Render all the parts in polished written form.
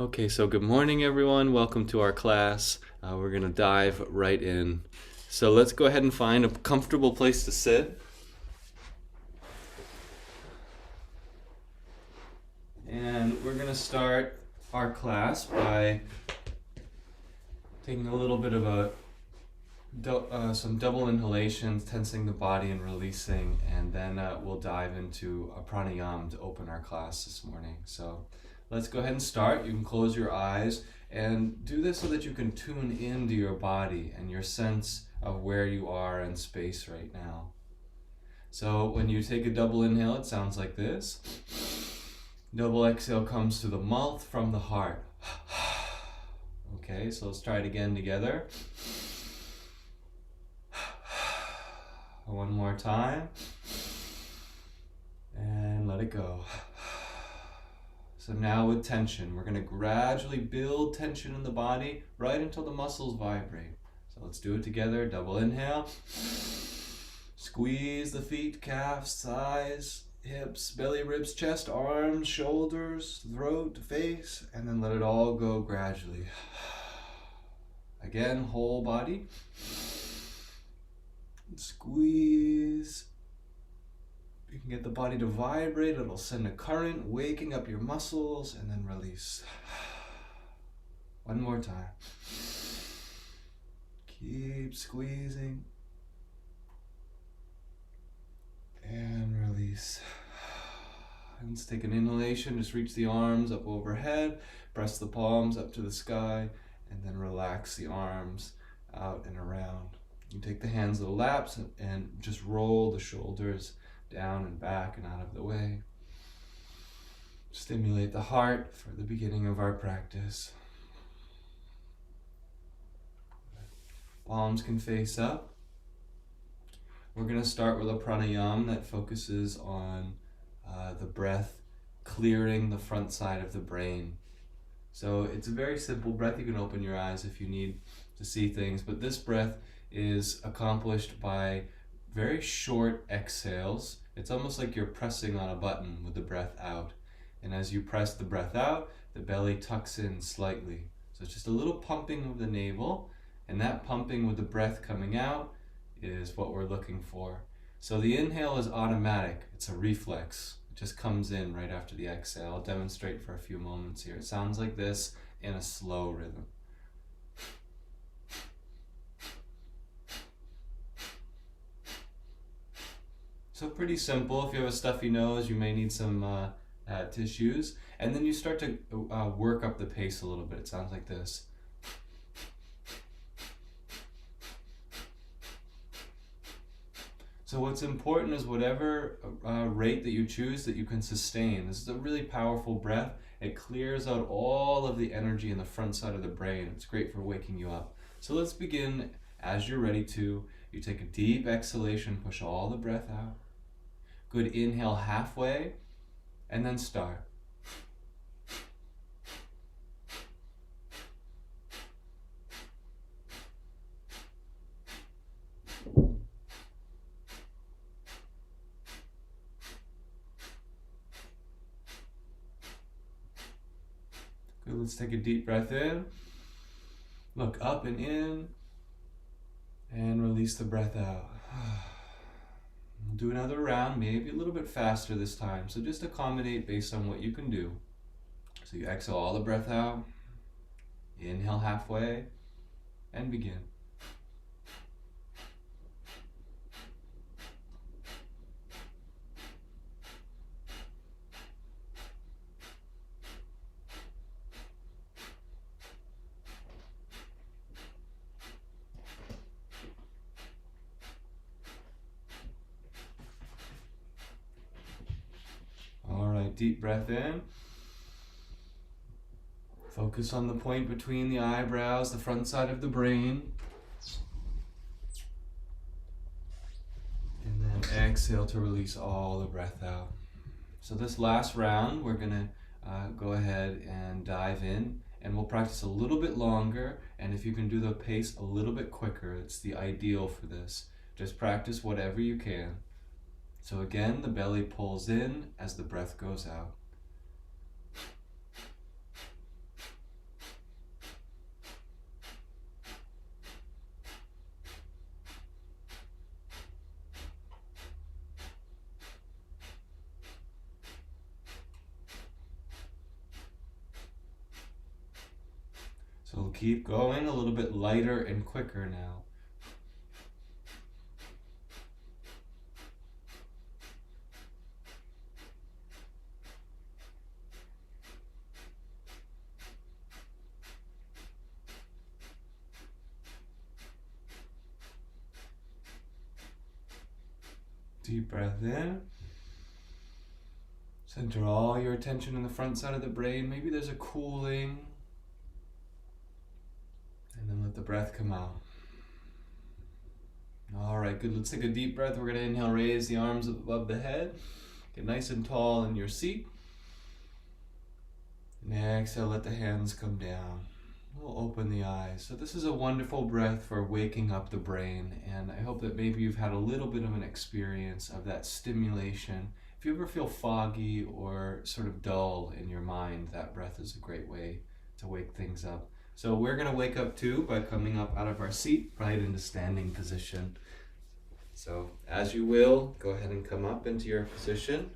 Okay, so good morning, everyone. Welcome to our class. We're going to dive right in. So let's go ahead and find a comfortable place to sit. And we're going to start our class by taking a little bit of some double inhalations, tensing the body and releasing, and then we'll dive into a pranayama to open our class this morning. So let's go ahead and start. You can close your eyes and do this so that you can tune into your body and your sense of where you are in space right now. So when you take a double inhale, it sounds like this. Double exhale comes through the mouth from the heart. Okay, so let's try it again together. One more time. And let it go. So now with tension, we're going to gradually build tension in the body right until the muscles vibrate. So let's do it together. Double inhale. Squeeze the feet, calves, thighs, hips, belly, ribs, chest, arms, shoulders, throat, face, and then let it all go gradually. Again, whole body. Squeeze. You can get the body to vibrate. It'll send a current, waking up your muscles, and then release. One more time. Keep squeezing. And release. And let's take an inhalation. Just reach the arms up overhead. Press the palms up to the sky. And then relax the arms out and around. You take the hands to the laps and just roll the shoulders down and back and out of the way. Stimulate the heart for the beginning of our practice. Palms can face up. We're going to start with a pranayama that focuses on the breath clearing the front side of the brain. So it's a very simple breath. You can open your eyes if you need to see things, but this breath is accomplished by very short exhales. It's almost like you're pressing on a button with the breath out. And as you press the breath out, the belly tucks in slightly. So it's just a little pumping of the navel, and that pumping with the breath coming out is what we're looking for. So the inhale is automatic. It's a reflex. It just comes in right after the exhale. I'll demonstrate for a few moments here. It sounds like this in a slow rhythm. So pretty simple. If you have a stuffy nose, you may need some tissues. And then you start to work up the pace a little bit. It sounds like this. So what's important is whatever rate that you choose that you can sustain. This is a really powerful breath. It clears out all of the energy in the front side of the brain. It's great for waking you up. So let's begin as you're ready to. You take a deep exhalation, push all the breath out. Good inhale halfway, and then start. Good, let's take a deep breath in. Look up and in, and release the breath out. We'll do another round, maybe a little bit faster this time. So just accommodate based on what you can do. So you exhale all the breath out, inhale halfway, and begin. Deep breath in. Focus on the point between the eyebrows, the front side of the brain. And then exhale to release all the breath out. So this last round, we're going to go ahead and dive in. And we'll practice a little bit longer. And if you can do the pace a little bit quicker, it's the ideal for this. Just practice whatever you can. So again, the belly pulls in as the breath goes out. So keep going, a little bit lighter and quicker now. Deep breath in. Center all your attention in the front side of the brain. Maybe there's a cooling. And then let the breath come out. All right, good. Let's take a deep breath. We're going to inhale, raise the arms above the head. Get nice and tall in your seat. And exhale, let the hands come down. We'll open the eyes. So this is a wonderful breath for waking up the brain. And I hope that maybe you've had a little bit of an experience of that stimulation. If you ever feel foggy or sort of dull in your mind, that breath is a great way to wake things up. So we're going to wake up too by coming up out of our seat, right into standing position. So as you will, go ahead and come up into your position.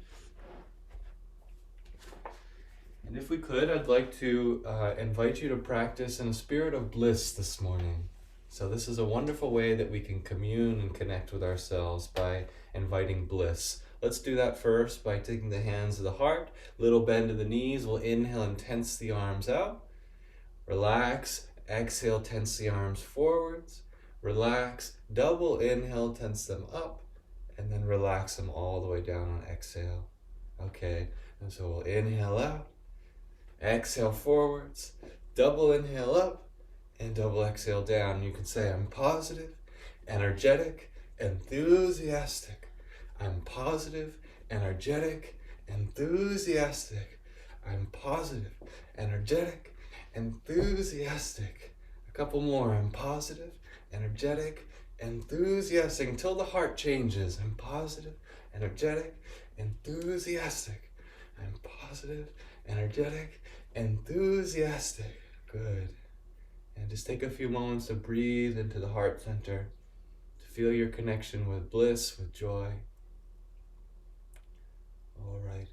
And if we could, I'd like to invite you to practice in a spirit of bliss this morning. So this is a wonderful way that we can commune and connect with ourselves by inviting bliss. Let's do that first by taking the hands to the heart, little bend to the knees. We'll inhale and tense the arms out. Relax, exhale, tense the arms forwards. Relax, double inhale, tense them up, and then relax them all the way down on exhale. Okay, and so we'll inhale out, exhale forwards, double inhale up, and double exhale down. You can say, I'm positive, energetic, enthusiastic. I'm positive, energetic, enthusiastic. I'm positive, energetic, enthusiastic. A couple more. I'm positive, energetic, enthusiastic, until the heart changes. I'm positive, energetic, enthusiastic. I'm positive, energetic, enthusiastic. Good. And just take a few moments to breathe into the heart center, to feel your connection with bliss, with joy. All right.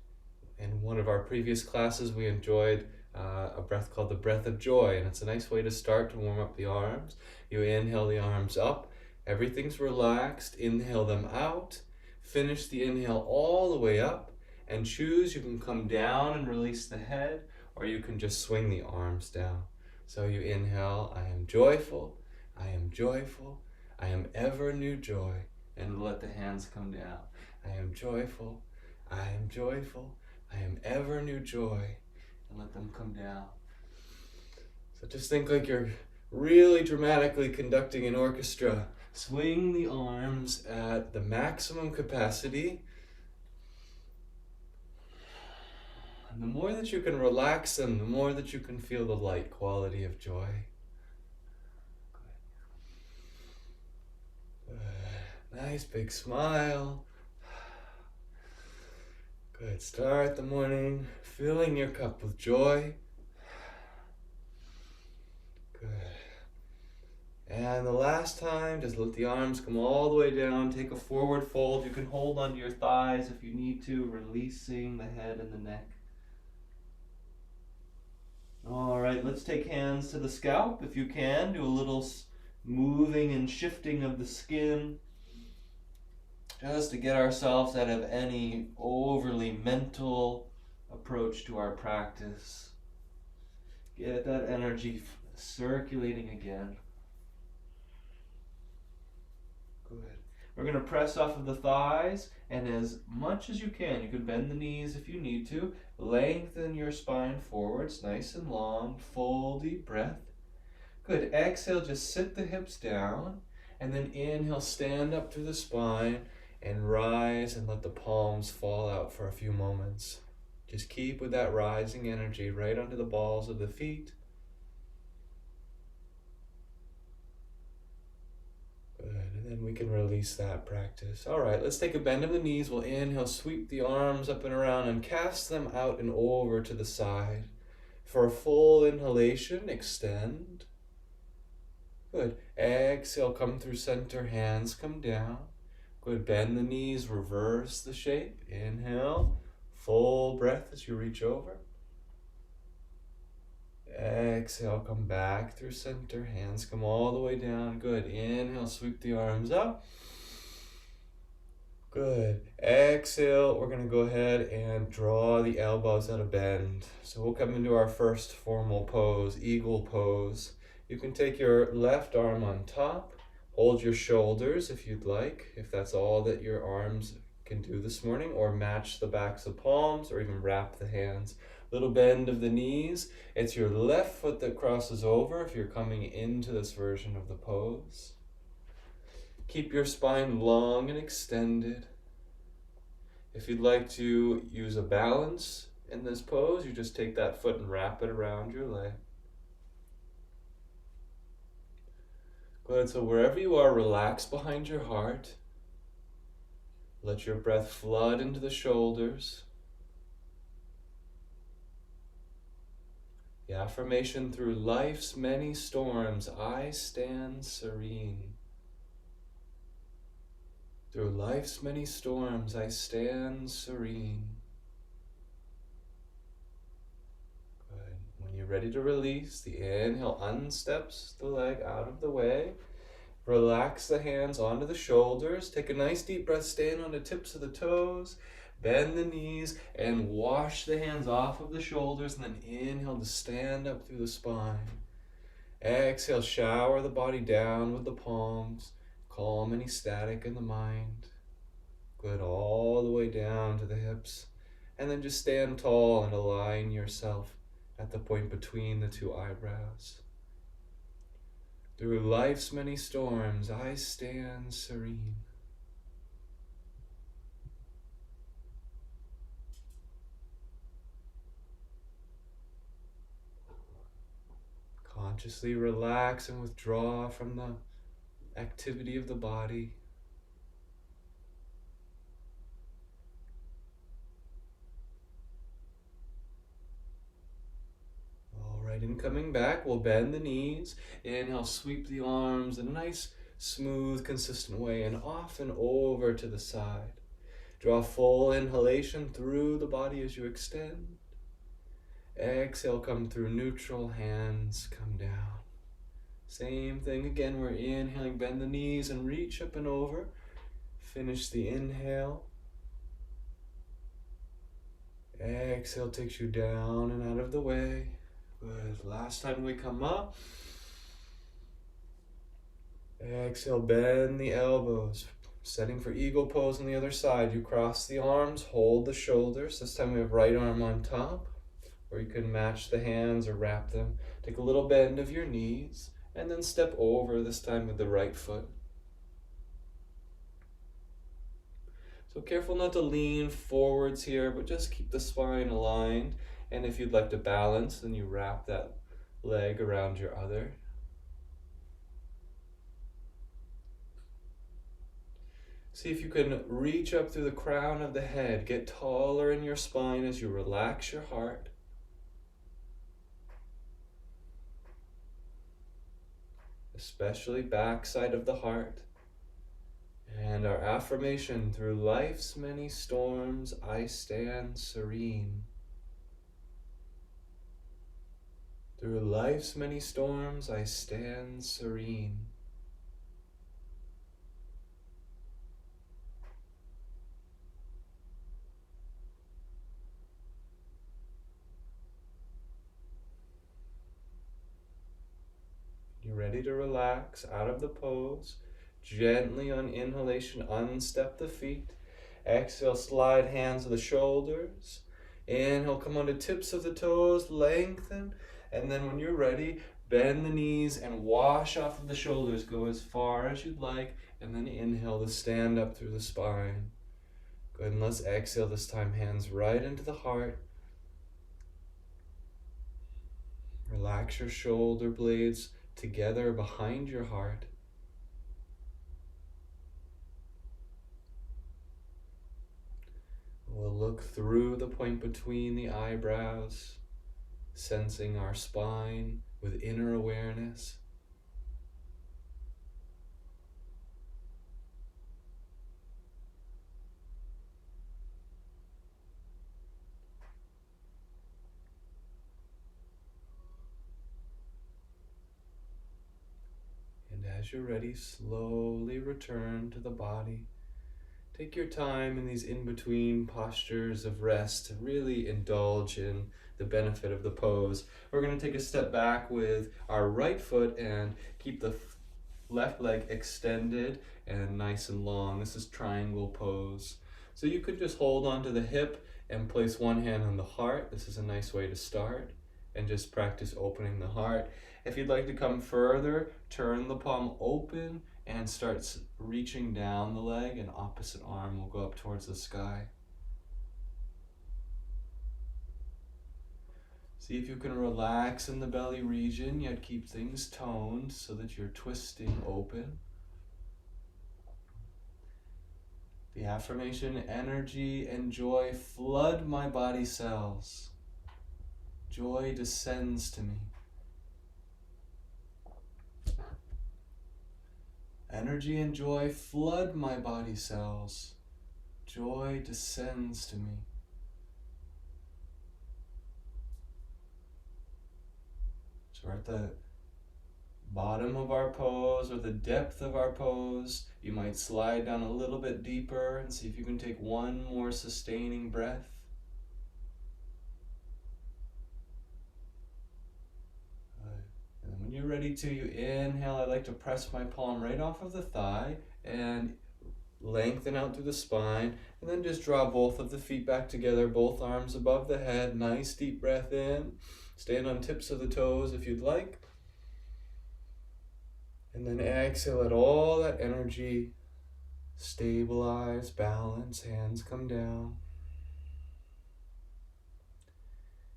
In one of our previous classes, we enjoyed a breath called the breath of joy, and it's a nice way to start to warm up the arms. You inhale the arms up, everything's relaxed, inhale them out, finish the inhale all the way up, and choose. You can come down and release the head, or you can just swing the arms down. So you inhale, I am joyful, I am joyful, I am ever new joy, and let the hands come down. I am joyful, I am joyful, I am ever new joy, and let them come down. So just think like you're really dramatically conducting an orchestra. Swing the arms at the maximum capacity. And the more that you can relax them, the more that you can feel the light quality of joy. Good. Nice big smile. Good. Start the morning filling your cup with joy. Good. And the last time, just let the arms come all the way down. Take a forward fold. You can hold onto your thighs if you need to, releasing the head and the neck. All right, let's take hands to the scalp if you can. Do a little moving and shifting of the skin, just to get ourselves out of any overly mental approach to our practice. Get that energy circulating again. Good. We're going to press off of the thighs, and as much as you can bend the knees if you need to. Lengthen your spine forwards, nice and long. Full deep breath. Good. Exhale, just sit the hips down, and then inhale, stand up through the spine, and rise and let the palms fall out for a few moments. Just keep with that rising energy right onto the balls of the feet. Good, and then we can release that practice. All right, let's take a bend of the knees. We'll inhale, sweep the arms up and around and cast them out and over to the side. For a full inhalation, extend. Good. Exhale, come through center, hands come down. Good, bend the knees, reverse the shape. Inhale, full breath as you reach over. Exhale, come back through center. Hands come all the way down. Good. Inhale, sweep the arms up. Good. Exhale, we're going to go ahead and draw the elbows at a bend. So we'll come into our first formal pose, eagle pose. You can take your left arm on top, hold your shoulders if you'd like, if that's all that your arms can do this morning, or match the backs of palms, or even wrap the hands. Little bend of the knees. It's your left foot that crosses over if you're coming into this version of the pose. Keep your spine long and extended. If you'd like to use a balance in this pose, you just take that foot and wrap it around your leg. Good, so wherever you are, relax behind your heart. Let your breath flood into the shoulders. The affirmation: through life's many storms, I stand serene. Through life's many storms, I stand serene. Good. When you're ready to release, the inhale unsteps the leg out of the way. Relax the hands onto the shoulders. Take a nice deep breath, stand on the tips of the toes. Bend the knees and wash the hands off of the shoulders, and then inhale to stand up through the spine. Exhale, shower the body down with the palms. Calm any static in the mind. Good, all the way down to the hips. And then just stand tall and align yourself at the point between the two eyebrows. Through life's many storms, I stand serene. Consciously relax and withdraw from the activity of the body. Alright, and coming back, we'll bend the knees. Inhale, sweep the arms in a nice, smooth, consistent way, and off and over to the side. Draw full inhalation through the body as you extend. Exhale, come through neutral, hands come down. Same thing again, we're inhaling, bend the knees and reach up and over. Finish the inhale. Exhale takes you down and out of the way. Good. Last time we come up. Exhale, bend the elbows. Setting for eagle pose on the other side. You cross the arms, hold the shoulders. This time we have right arm on top. Or you can match the hands or wrap them. Take a little bend of your knees. And then step over, this time with the right foot. So careful not to lean forwards here, but just keep the spine aligned. And if you'd like to balance, then you wrap that leg around your other. See if you can reach up through the crown of the head. Get taller in your spine as you relax your heart. Especially backside of the heart. And our affirmation: through life's many storms, I stand serene. Through life's many storms, I stand serene. You're ready to relax out of the pose. Gently on inhalation, unstep the feet. Exhale, slide hands to the shoulders. Inhale, come on to tips of the toes, lengthen. And then when you're ready, bend the knees and wash off of the shoulders. Go as far as you'd like. And then inhale to stand up through the spine. Good, and let's exhale this time. Hands right into the heart. Relax your shoulder blades together behind your heart. We'll look through the point between the eyebrows, sensing our spine with inner awareness. as you're ready, slowly return to the body. Take your time in these in-between postures of rest to really indulge in the benefit of the pose. We're going to take a step back with our right foot and keep the left leg extended and nice and long. This is triangle pose. So you could just hold onto the hip and place one hand on the heart. This is a nice way to start, and just practice opening the heart. If you'd like to come further, turn the palm open and start reaching down the leg, and opposite arm will go up towards the sky. See if you can relax in the belly region, yet keep things toned so that you're twisting open. The affirmation, energy and joy flood my body cells. Joy descends to me. Energy and joy flood my body cells. Joy descends to me. So we're at the bottom of our pose, or the depth of our pose. You might slide down a little bit deeper and see if you can take one more sustaining breath. And then when you're ready to, you inhale. I like to press my palm right off of the thigh and lengthen out through the spine, and then just draw both of the feet back together, both arms above the head. Nice deep breath in. Stand on tips of the toes if you'd like. And then exhale, let all that energy stabilize, balance, hands come down.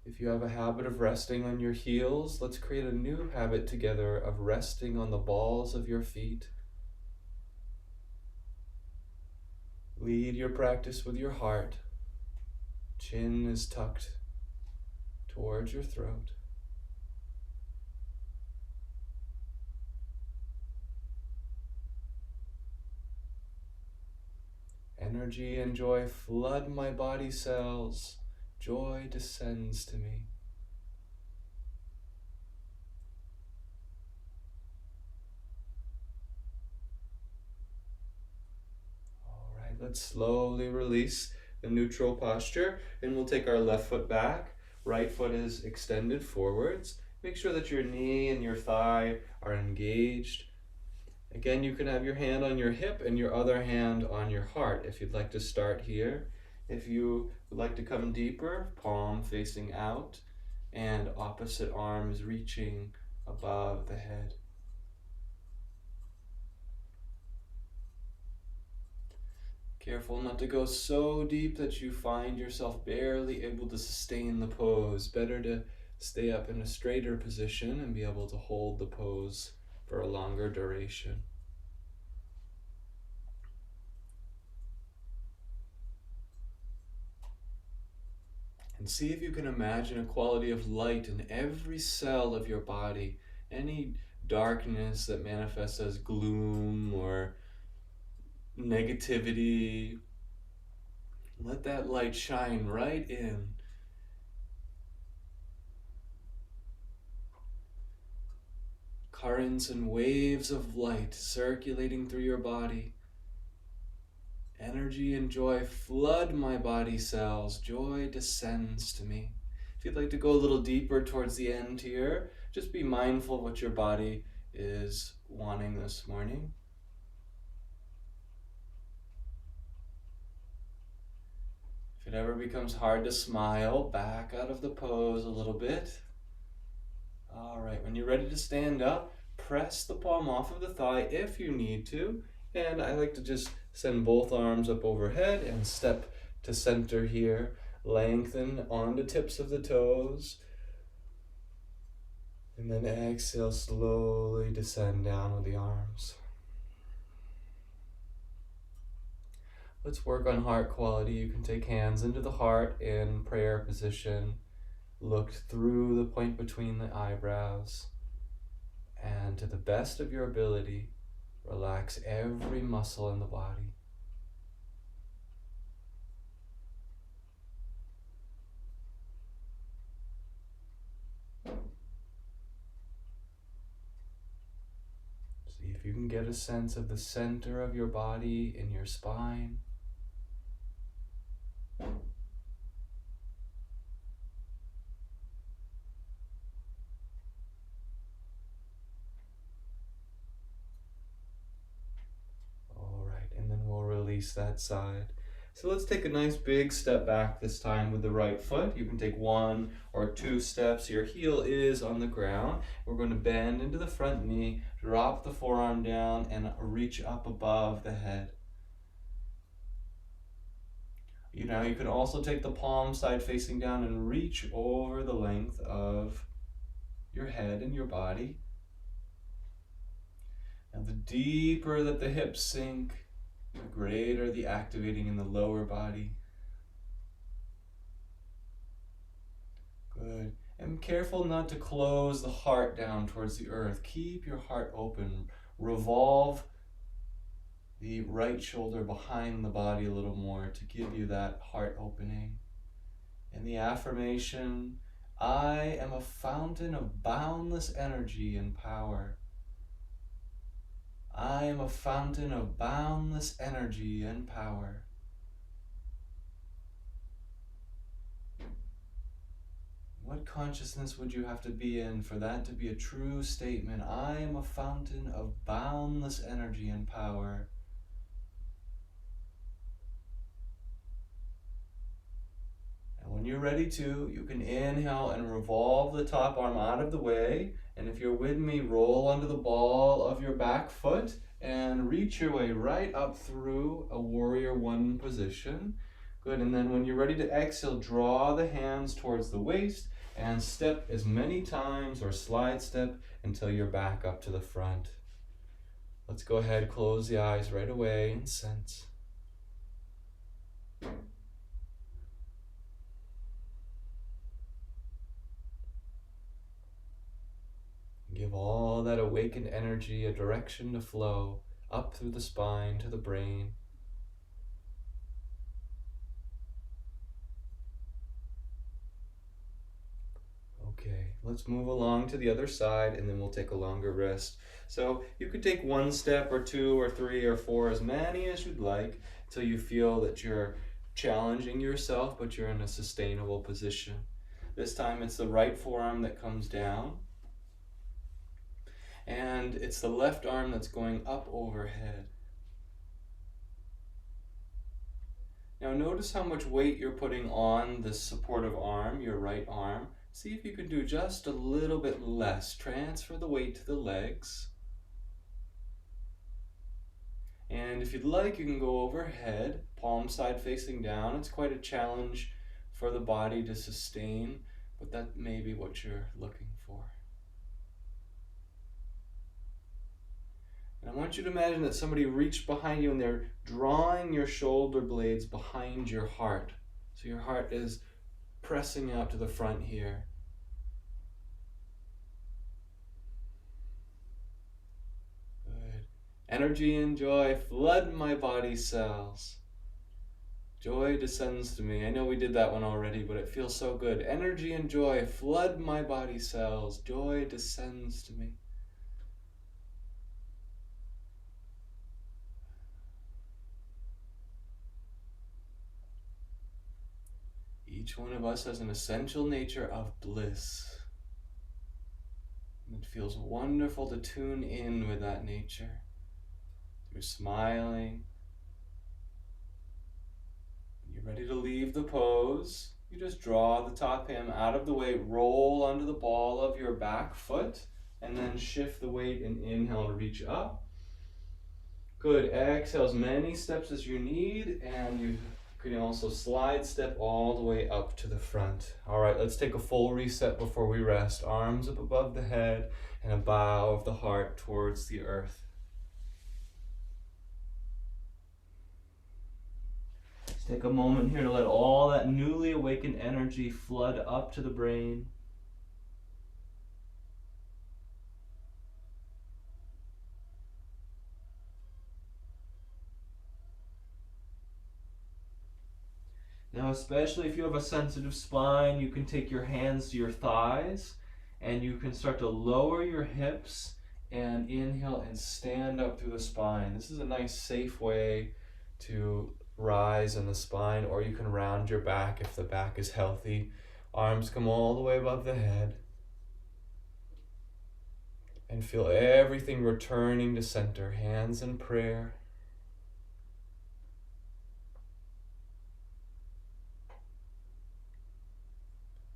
If you have a habit of resting on your heels, let's create a new habit together of resting on the balls of your feet. Lead your practice with your heart. Chin is tucked towards your throat. Energy and joy flood my body cells. Joy descends to me. All right, let's slowly release the neutral posture, and we'll take our left foot back. Right foot is extended forwards. Make sure that your knee and your thigh are engaged. Again, you can have your hand on your hip and your other hand on your heart if you'd like to start here. If you would like to come deeper, palm facing out and opposite arms reaching above the head. Careful not to go so deep that you find yourself barely able to sustain the pose. Better to stay up in a straighter position and be able to hold the pose for a longer duration. And see if you can imagine a quality of light in every cell of your body. Any darkness that manifests as gloom or negativity, let that light shine right in. Currents and waves of light circulating through your body. Energy and joy flood my body cells. Joy descends to me. If you'd like to go a little deeper towards the end here, just be mindful of what your body is wanting this morning. If it ever becomes hard to smile, back out of the pose a little bit. All right, when you're ready to stand up, press the palm off of the thigh if you need to. And I like to just send both arms up overhead and step to center here. Lengthen on the tips of the toes. And then exhale, slowly descend down with the arms. Let's work on heart quality. You can take hands into the heart in prayer position. Look through the point between the eyebrows. And to the best of your ability, relax every muscle in the body. See if If you can get a sense of the center of your body in your spine. All right, and then we'll release that side. So let's take a nice big step back this time with the right foot. You can take 1 or 2 steps. Your heel is on the ground. We're going to bend into the front knee, drop the forearm down, and reach up above the head. You can also take the palm side facing down and reach over the length of your head and your body. And the deeper that the hips sink, the greater the activating in the lower body. Good. And careful not to close the heart down towards the earth. Keep your heart open. Revolve the right shoulder behind the body a little more to give you that heart opening. And the affirmation, I am a fountain of boundless energy and power. I am a fountain of boundless energy and power. What consciousness would you have to be in for that to be a true statement? I am a fountain of boundless energy and power. And when you're ready to, you can inhale and revolve the top arm out of the way. And if you're with me, roll onto the ball of your back foot and reach your way right up through a warrior 1 position. Good, and then when you're ready to exhale, draw the hands towards the waist and step as many times or slide step until you're back up to the front. Let's go ahead, close the eyes right away and sense. Give all that awakened energy a direction to flow up through the spine to the brain. Okay, let's move along to the other side and then we'll take a longer rest. So you could take 1 step or 2 or 3 or 4, as many as you'd like, until you feel that you're challenging yourself, but you're in a sustainable position. This time it's the right forearm that comes down. And it's the left arm that's going up overhead. Now notice how much weight you're putting on this supportive arm, your right arm. See if you can do just a little bit less. Transfer the weight to the legs. And if you'd like, you can go overhead, palm side facing down. It's quite a challenge for the body to sustain, but that may be what you're looking for. And I want you to imagine that somebody reached behind you and they're drawing your shoulder blades behind your heart. So your heart is pressing out to the front here. Good. Energy and joy flood my body cells. Joy descends to me. I know we did that one already, but it feels so good. Energy and joy flood my body cells. Joy descends to me. Each one of us has an essential nature of bliss. And it feels wonderful to tune in with that nature. You're smiling. When you're ready to leave the pose, you just draw the top hand out of the way, roll onto the ball of your back foot, and then shift the weight and inhale to reach up. Good. Exhale as many steps as you need, and you can also slide step all the way up to the front. All right, let's take a full reset before we rest. Arms up above the head and a bow of the heart towards the earth. Let's take a moment here to let all that newly awakened energy flood up to the brain. Now, especially if you have a sensitive spine, you can take your hands to your thighs and you can start to lower your hips And inhale and stand up through the spine. This is a nice safe way to rise in the spine, or you can round your back if the back is healthy. Arms come all the way above the head. And feel everything returning to center. Hands in prayer.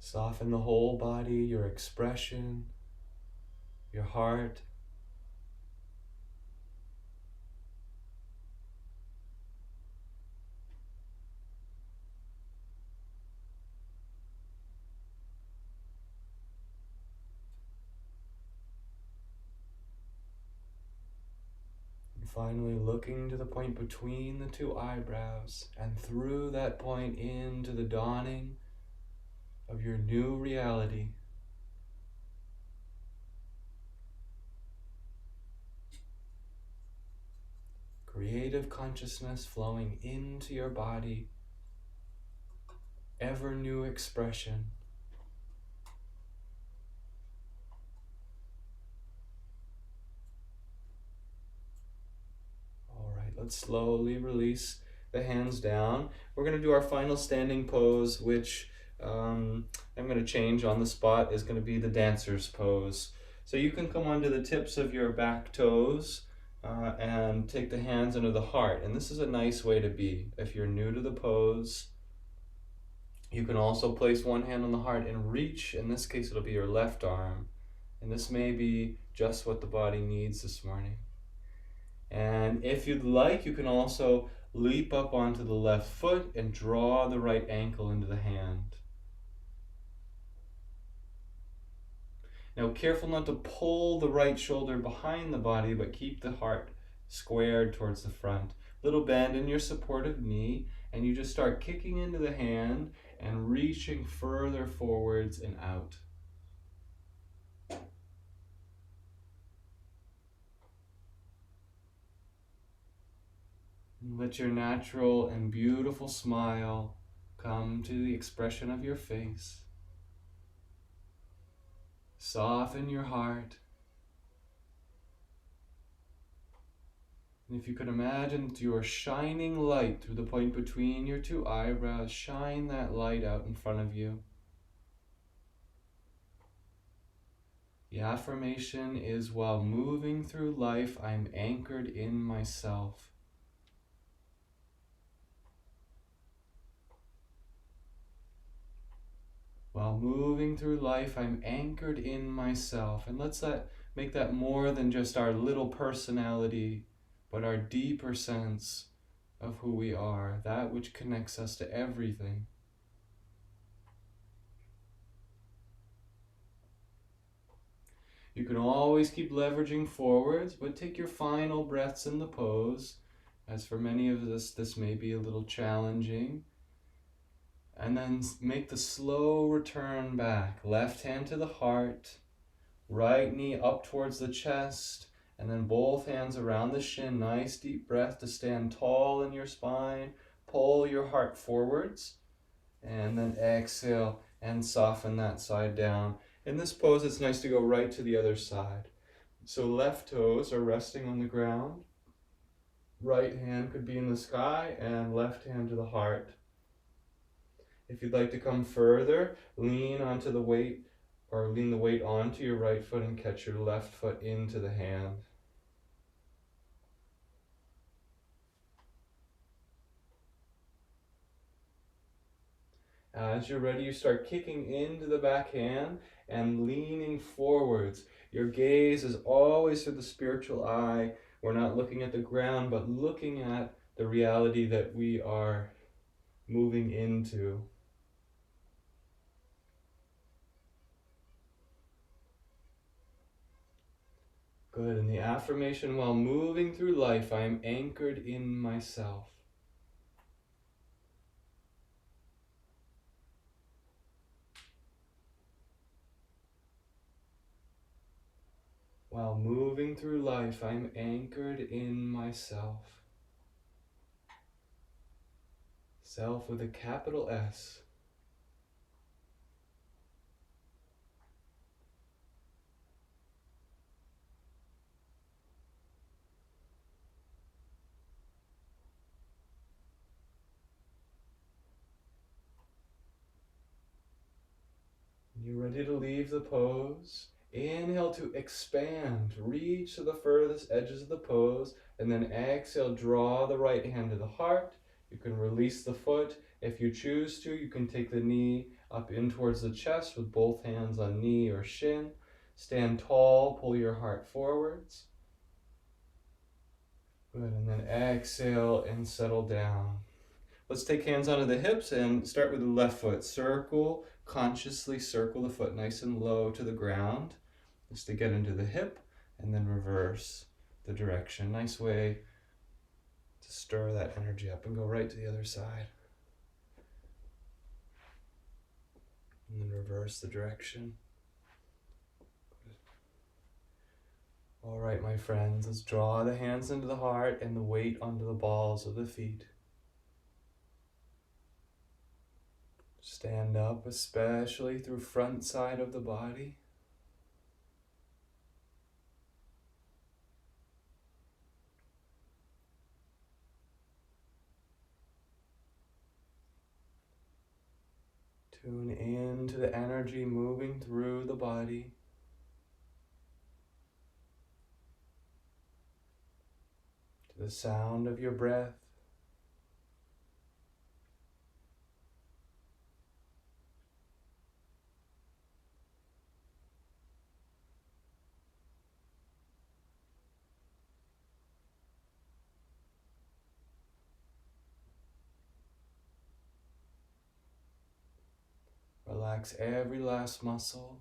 Soften the whole body, your expression, your heart. And finally, looking to the point between the two eyebrows, and through that point into the dawning of your new reality. Creative consciousness flowing into your body, ever new expression. All right, let's slowly release the hands down. We're going to do our final standing pose, which I'm going to change on the spot, is going to be the dancer's pose. So you can come onto the tips of your back toes and take the hands under the heart. And this is a nice way to be. If you're new to the pose, you can also place one hand on the heart and reach. In this case, it'll be your left arm. And this may be just what the body needs this morning. And if you'd like, you can also leap up onto the left foot and draw the right ankle into the hand. Now, careful not to pull the right shoulder behind the body, but keep the heart squared towards the front. Little bend in your supportive knee, and you just start kicking into the hand and reaching further forwards and out. And let your natural and beautiful smile come to the expression of your face. Soften your heart. And if you could imagine that you are shining light through the point between your two eyebrows, shine that light out in front of you. The affirmation is, while moving through life, I'm anchored in myself. While moving through life, I'm anchored in myself. And let's make that more than just our little personality, but our deeper sense of who we are, that which connects us to everything. You can always keep leveraging forwards, but take your final breaths in the pose. As for many of us, this may be a little challenging. And then make the slow return back. Left hand to the heart, right knee up towards the chest, and then both hands around the shin. Nice deep breath to stand tall in your spine. Pull your heart forwards, and then exhale and soften that side down. In this pose, it's nice to go right to the other side. So left toes are resting on the ground. Right hand could be in the sky, and left hand to the heart. If you'd like to come further, lean onto the weight, or lean the weight onto your right foot and catch your left foot into the hand. As you're ready, you start kicking into the back hand and leaning forwards. Your gaze is always through the spiritual eye. We're not looking at the ground, but looking at the reality that we are moving into. Good. And the affirmation, while moving through life, I am anchored in myself. While moving through life, I'm anchored in myself. Self with a capital S. You're ready to leave the pose. Inhale to expand, reach to the furthest edges of the pose, and then exhale, draw the right hand to the heart. You can release the foot. If you choose to, you can take the knee up in towards the chest with both hands on knee or shin. Stand tall, pull your heart forwards. Good, and then exhale and settle down. Let's take hands onto the hips and start with the left foot. Circle, consciously circle the foot nice and low to the ground, just to get into the hip, and then reverse the direction. Nice way to stir that energy up and go right to the other side. And then reverse the direction. All right, my friends, let's draw the hands into the heart and the weight onto the balls of the feet. Stand up, especially through front side of the body. Tune into the energy moving through the body. To the sound of your breath. Relax every last muscle.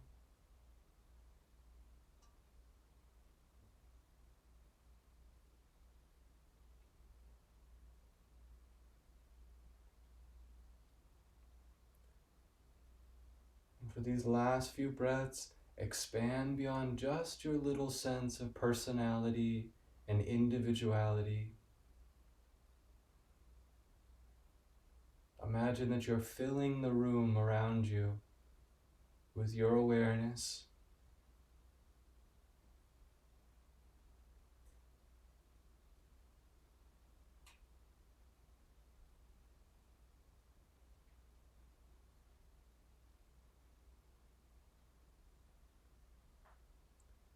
And for these last few breaths, expand beyond just your little sense of personality and individuality. Imagine that you're filling the room around you with your awareness.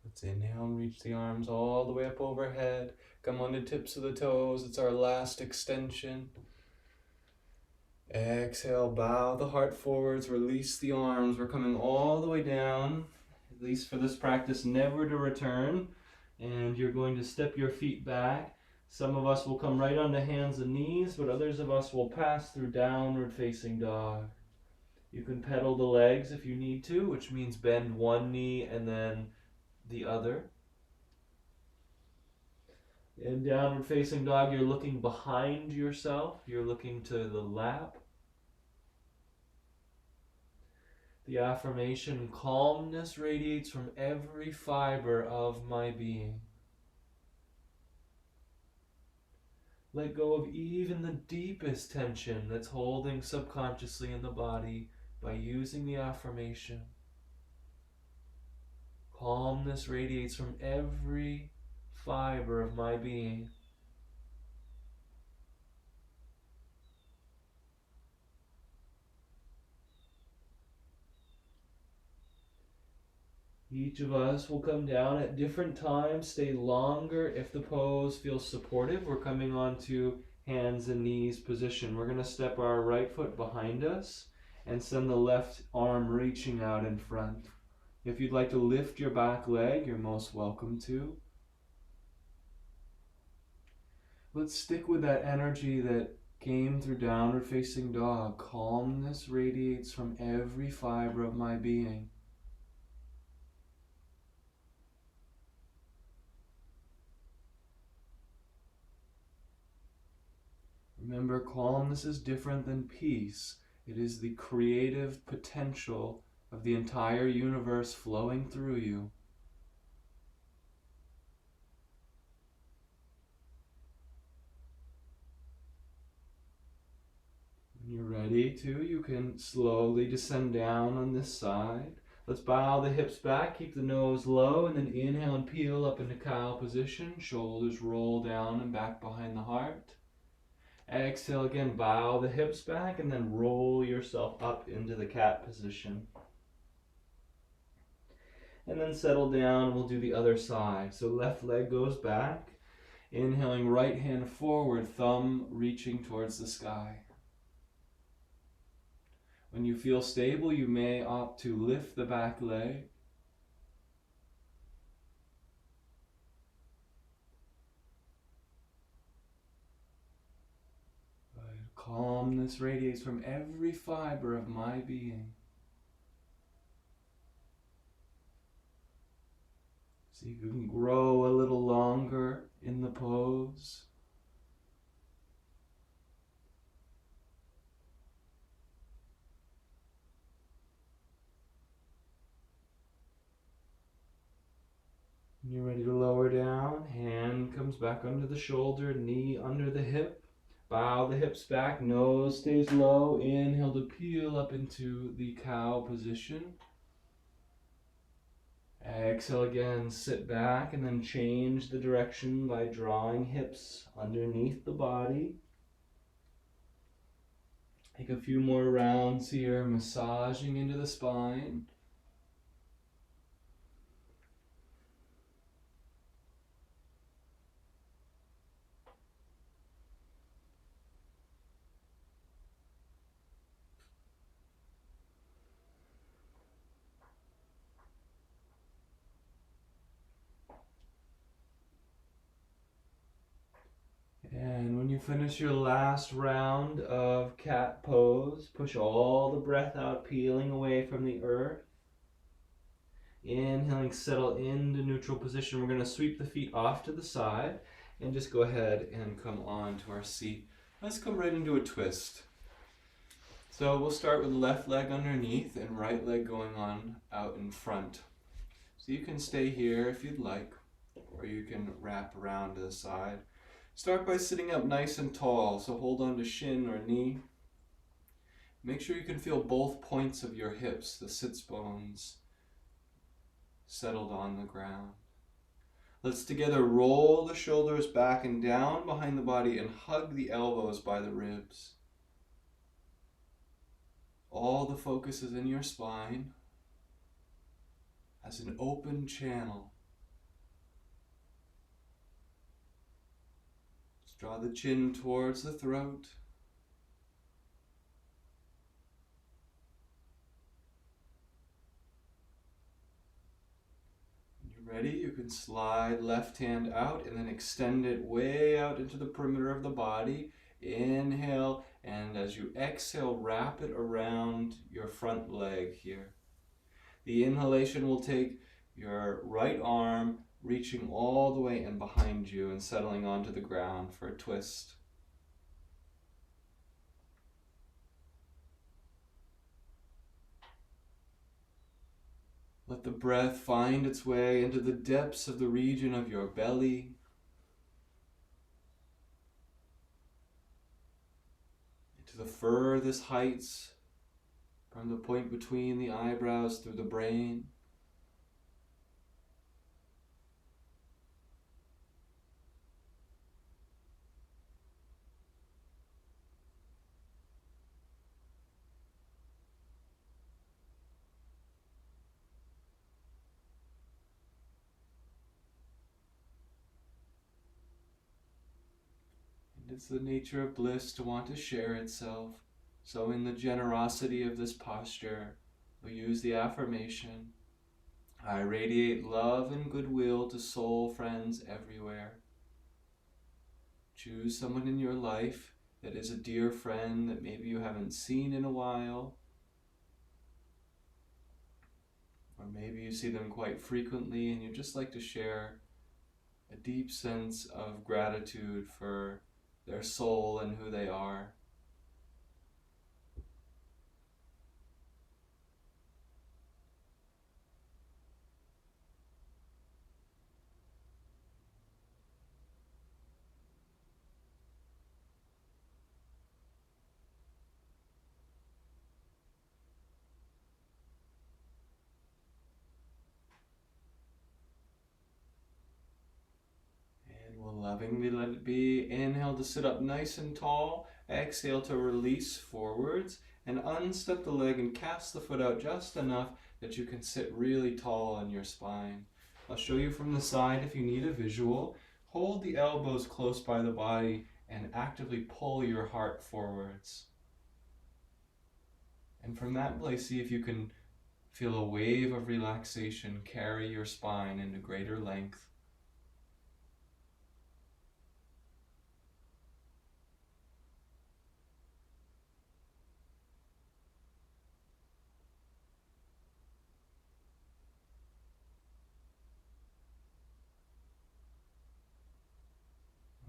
Let's inhale and reach the arms all the way up overhead. Come on the tips of the toes. It's our last extension. Exhale, bow the heart forwards, release the arms. We're coming all the way down, at least for this practice, never to return. And you're going to step your feet back. Some of us will come right onto hands and knees, but others of us will pass through downward facing dog. You can pedal the legs if you need to, which means bend one knee and then the other. In downward facing dog, you're looking behind yourself. You're looking to the lap. The affirmation, calmness radiates from every fiber of my being. Let go of even the deepest tension that's holding subconsciously in the body by using the affirmation. Calmness radiates from every fiber of my being. Each of us will come down at different times, stay longer if the pose feels supportive. We're coming on to hands and knees position. We're going to step our right foot behind us and send the left arm reaching out in front. If you'd like to lift your back leg, you're most welcome to. Let's stick with that energy that came through downward facing dog. Calmness radiates from every fiber of my being. Remember, calmness is different than peace. It is the creative potential of the entire universe flowing through you. When you're ready to, you can slowly descend down on this side. Let's bow the hips back, keep the nose low, and then inhale and peel up into cow position. Shoulders roll down and back behind the heart. Exhale again, bow the hips back, and then roll yourself up into the cat position. and then settle down. We'll do the other side. So left leg goes back. Inhaling, right hand forward, thumb reaching towards the sky. When you feel stable, you may opt to lift the back leg. Calmness radiates from every fiber of my being. So you can grow a little longer in the pose. When you're ready to lower down, hand comes back under the shoulder, knee under the hip. Bow the hips back, nose stays low. Inhale to peel up into the cow position. Exhale again, sit back and then change the direction by drawing hips underneath the body. Take a few more rounds here, massaging into the spine. And when you finish your last round of cat pose, push all the breath out, peeling away from the earth. Inhaling, settle into neutral position. We're going to sweep the feet off to the side and just go ahead and come on to our seat. Let's come right into a twist. So we'll start with left leg underneath and right leg going on out in front. So you can stay here if you'd like, or you can wrap around to the side. Start by sitting up nice and tall, so hold on to shin or knee. Make sure you can feel both points of your hips, the sits bones, settled on the ground. Let's together roll the shoulders back and down behind the body and hug the elbows by the ribs. All the focus is in your spine as an open channel. Let's draw the chin towards the throat. Ready? You can slide left hand out and then extend it way out into the perimeter of the body. Inhale, and as you exhale, wrap it around your front leg here. The inhalation will take your right arm, reaching all the way in behind you and settling onto the ground for a twist. Let the breath find its way into the depths of the region of your belly. Into the furthest heights from the point between the eyebrows through the brain. It's the nature of bliss to want to share itself. So in the generosity of this posture, we'll use the affirmation, I radiate love and goodwill to soul friends everywhere. Choose someone in your life that is a dear friend that maybe you haven't seen in a while, or maybe you see them quite frequently and you just like to share a deep sense of gratitude for their soul and who they are. Lovingly let it be. Inhale to sit up nice and tall. Exhale to release forwards and unstep the leg and cast the foot out just enough that you can sit really tall in your spine. I'll show you from the side if you need a visual. Hold the elbows close by the body and actively pull your heart forwards. And from that place, see if you can feel a wave of relaxation carry your spine into greater length.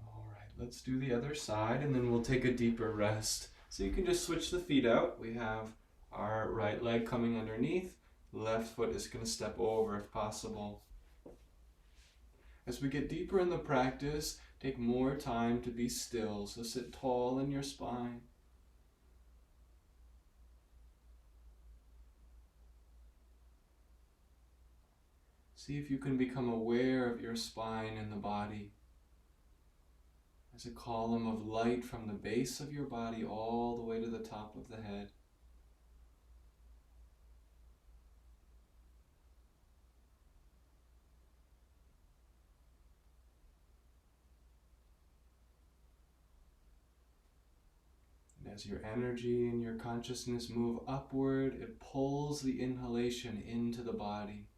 All right, let's do the other side and then we'll take a deeper rest. So you can just switch the feet out. We have our right leg coming underneath. Left foot is going to step over if possible. As we get deeper in the practice, take more time to be still. So sit tall in your spine. See if you can become aware of your spine and the body as a column of light from the base of your body all the way to the top of the head. And as your energy and your consciousness move upward, it pulls the inhalation into the body.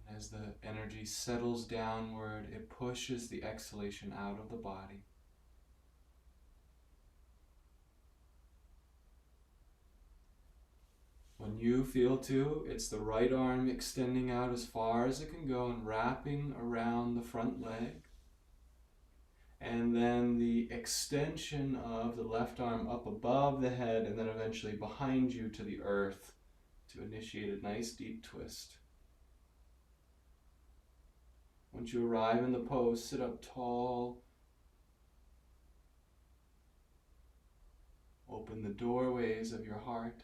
And as the energy settles downward, it pushes the exhalation out of the body. When you feel to, it's the right arm extending out as far as it can go and wrapping around the front leg. And then the extension of the left arm up above the head and then eventually behind you to the earth to initiate a nice deep twist. Once you arrive in the pose, sit up tall. Open the doorways of your heart.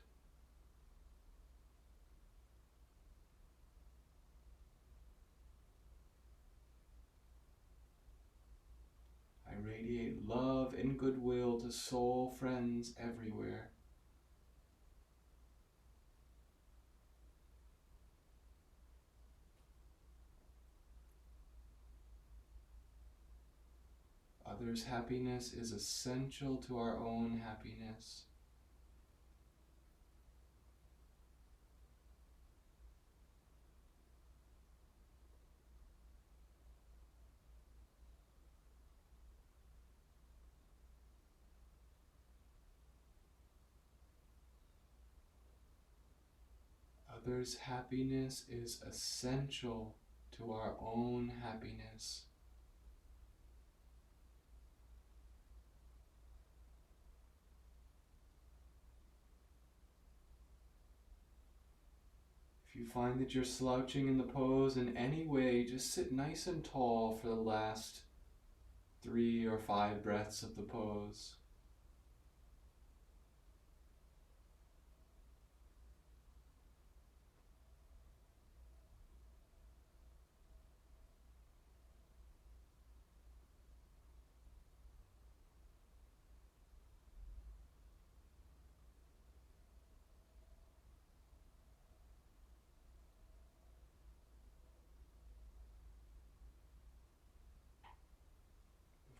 I radiate love and goodwill to soul friends everywhere. Others' happiness is essential to our own happiness. Others' happiness is essential to our own happiness. If you find that you're slouching in the pose in any way, just sit nice and tall for the last 3 or 5 breaths of the pose.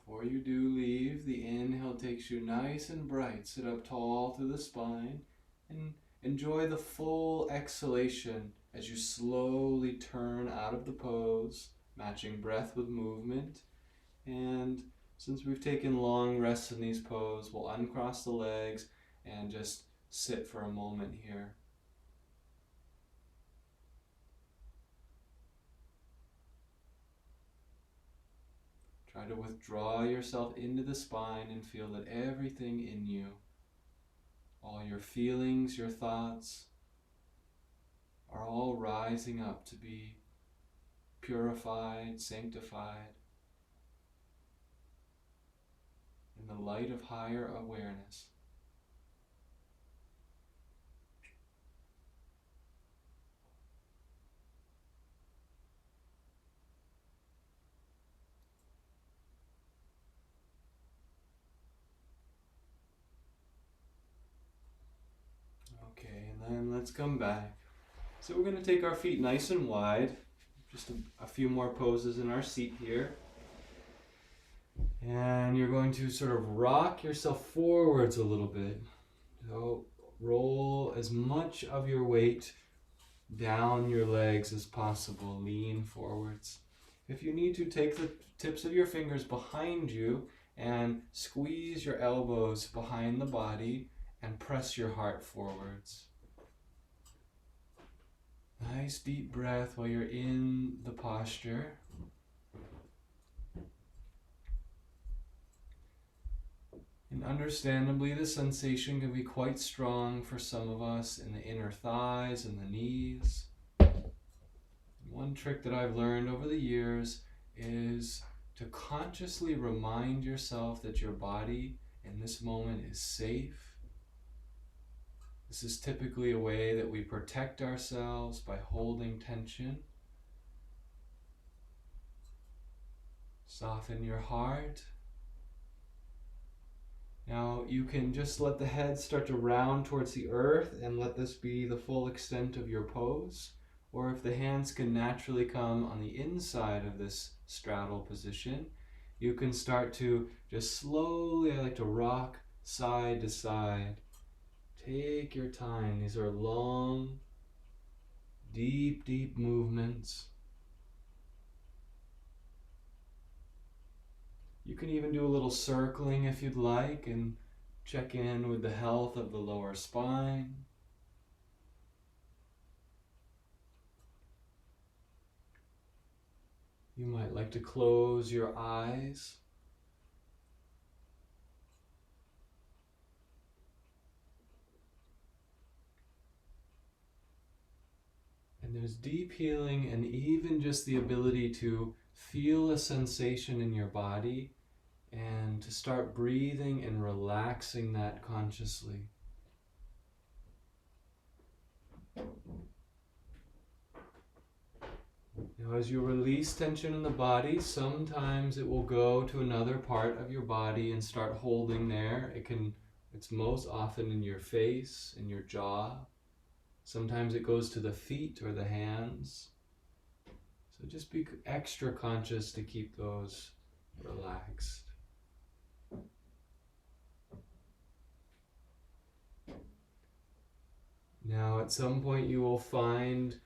Before you do leave, the inhale takes you nice and bright. Sit up tall through the spine and enjoy the full exhalation as you slowly turn out of the pose, matching breath with movement. And since we've taken long rests in these poses, we'll uncross the legs and just sit for a moment here. Try to withdraw yourself into the spine and feel that everything in you, all your feelings, your thoughts, are all rising up to be purified, sanctified in the light of higher awareness. let's come back. So we're going to take our feet nice and wide. Just a few more poses in our seat here. And you're going to sort of rock yourself forwards a little bit. So roll as much of your weight down your legs as possible. Lean forwards. If you need to, take the tips of your fingers behind you and squeeze your elbows behind the body and press your heart forwards. Nice deep breath while you're in the posture. And understandably, the sensation can be quite strong for some of us in the inner thighs and the knees. One trick that I've learned over the years is to consciously remind yourself that your body in this moment is safe. This is typically a way that we protect ourselves by holding tension. Soften your heart. Now you can just let the head start to round towards the earth and let this be the full extent of your pose. Or if the hands can naturally come on the inside of this straddle position, you can start to just slowly, I like to rock side to side. Take your time. These are long, deep, deep movements. You can even do a little circling if you'd like and check in with the health of the lower spine. You might like to close your eyes. And there's deep healing and even just the ability to feel a sensation in your body and to start breathing and relaxing that consciously. Now, as you release tension in the body, sometimes it will go to another part of your body and start holding there. It's most often in your face, in your jaw. Sometimes it goes to the feet or the hands. So just be extra conscious to keep those relaxed. Now, at some point you will find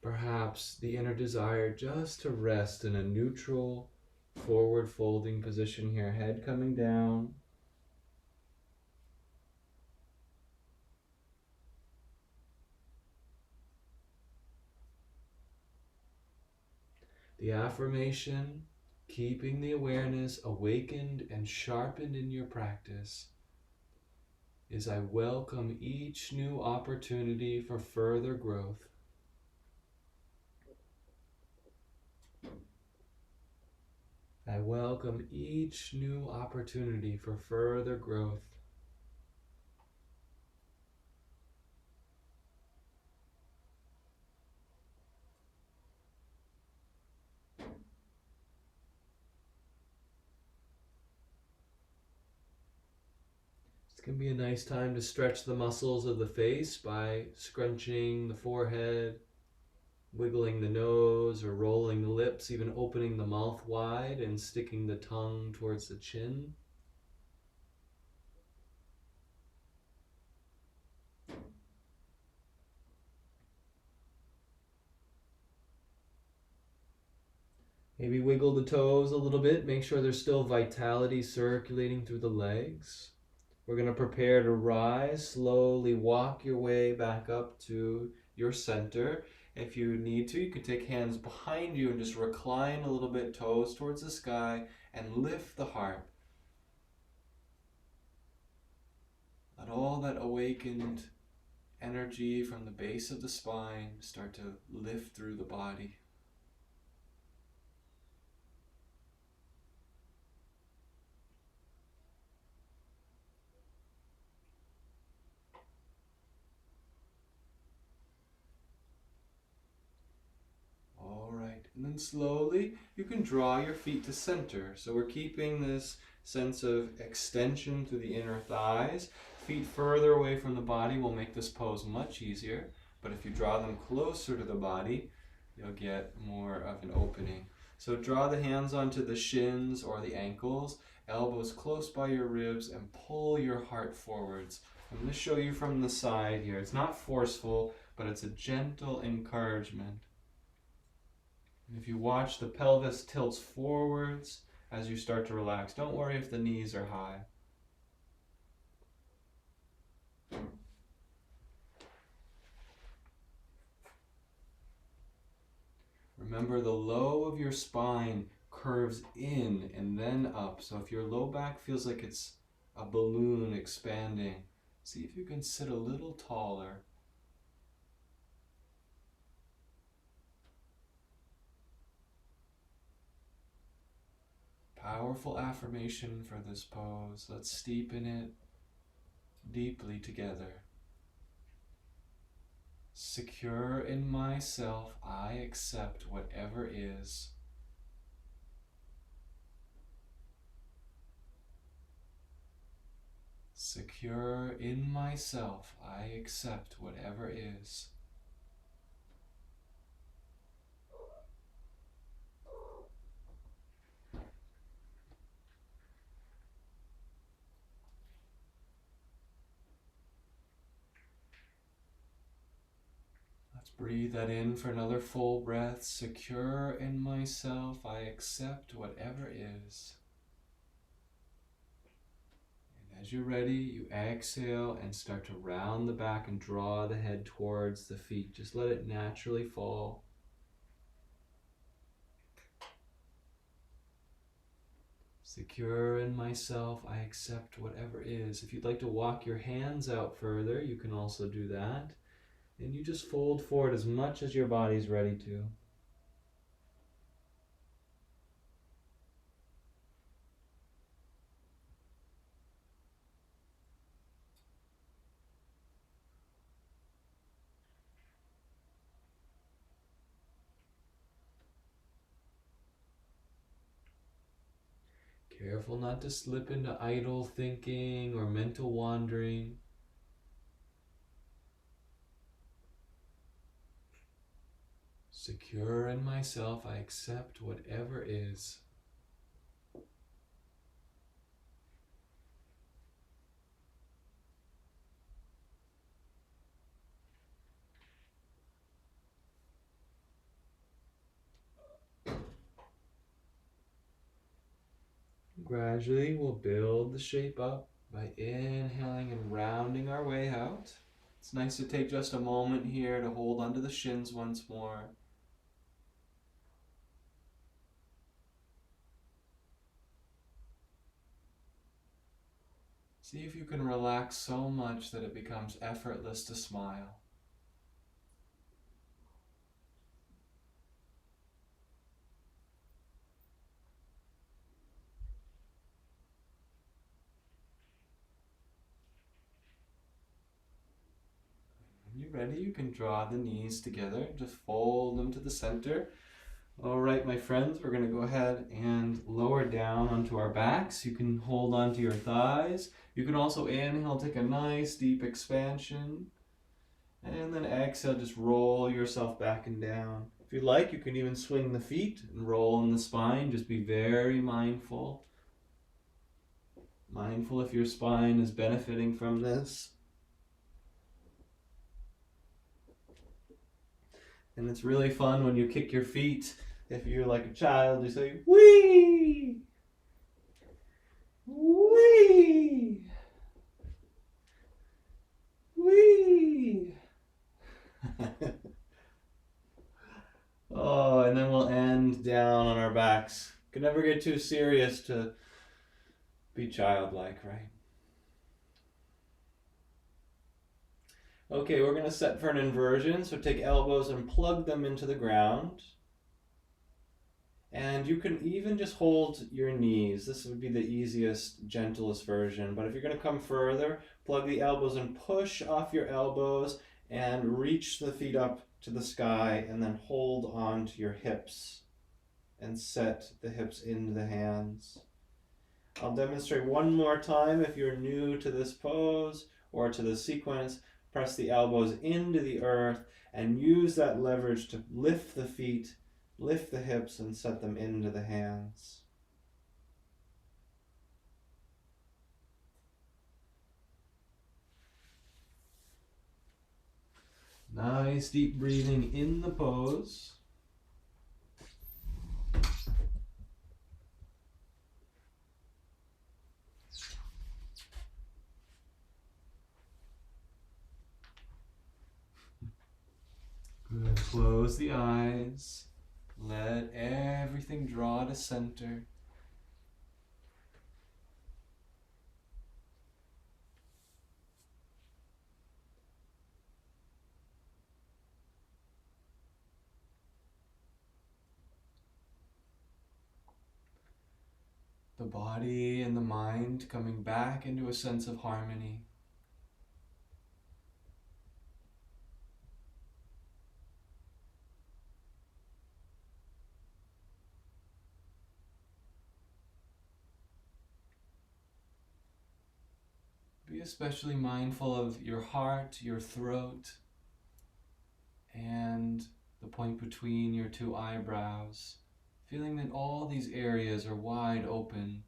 perhaps the inner desire just to rest in a neutral, forward folding position here, head coming down. The affirmation, keeping the awareness awakened and sharpened in your practice, is I welcome each new opportunity for further growth. I welcome each new opportunity for further growth. This can be a nice time to stretch the muscles of the face by scrunching the forehead, wiggling the nose or rolling the lips, even opening the mouth wide and sticking the tongue towards the chin. Maybe wiggle the toes a little bit, make sure there's still vitality circulating through the legs. We're going to prepare to rise, slowly walk your way back up to your center. If you need to, you can take hands behind you and just recline a little bit, toes towards the sky, and lift the heart. Let all that awakened energy from the base of the spine start to lift through the body. And then slowly, you can draw your feet to center. So we're keeping this sense of extension through the inner thighs. Feet further away from the body will make this pose much easier, but if you draw them closer to the body, you'll get more of an opening. So draw the hands onto the shins or the ankles, elbows close by your ribs, and pull your heart forwards. I'm going to show you from the side here. It's not forceful, but it's a gentle encouragement. And if you watch, the pelvis tilts forwards as you start to relax. Don't worry if the knees are high. Remember, the low of your spine curves in and then up. So if your low back feels like it's a balloon expanding, see if you can sit a little taller. Powerful affirmation for this pose. Let's steepen it deeply together. Secure in myself, I accept whatever is. Secure in myself, I accept whatever is. Let's breathe that in for another full breath. Secure in myself, I accept whatever is. And as you're ready, you exhale and start to round the back and draw the head towards the feet. Just let it naturally fall. Secure in myself, I accept whatever is. If you'd like to walk your hands out further, you can also do that. And you just fold forward as much as your body's ready to. Careful not to slip into idle thinking or mental wandering. Secure in myself, I accept whatever is. Gradually, we'll build the shape up by inhaling and rounding our way out. It's nice to take just a moment here to hold onto the shins once more. See if you can relax so much that it becomes effortless to smile. When you're ready, you can draw the knees together. Just fold them to the center. All right, my friends, we're going to go ahead and lower down onto our backs. You can hold onto your thighs. You can also inhale, take a nice deep expansion. And then exhale, just roll yourself back and down. If you like, you can even swing the feet and roll in the spine. Just be very mindful. Mindful if your spine is benefiting from this. And it's really fun when you kick your feet. If you're like a child, you say, wee! Wee! Wee! Oh, and then we'll end down on our backs. Can never get too serious to be childlike, right? Okay, we're going to set for an inversion. So take elbows and plug them into the ground. And you can even just hold your knees. This would be the easiest, gentlest version. But if you're going to come further, plug the elbows and push off your elbows and reach the feet up to the sky and then hold on to your hips and set the hips into the hands. I'll demonstrate one more time if you're new to this pose. or to the sequence. Press the elbows into the earth and use that leverage to lift the feet, lift the hips, and set them into the hands. Nice deep breathing in the pose. Good. Close the eyes. Let everything draw to center. The body and the mind coming back into a sense of harmony. Be especially mindful of your heart, your throat, and the point between your two eyebrows. Feeling that all these areas are wide open.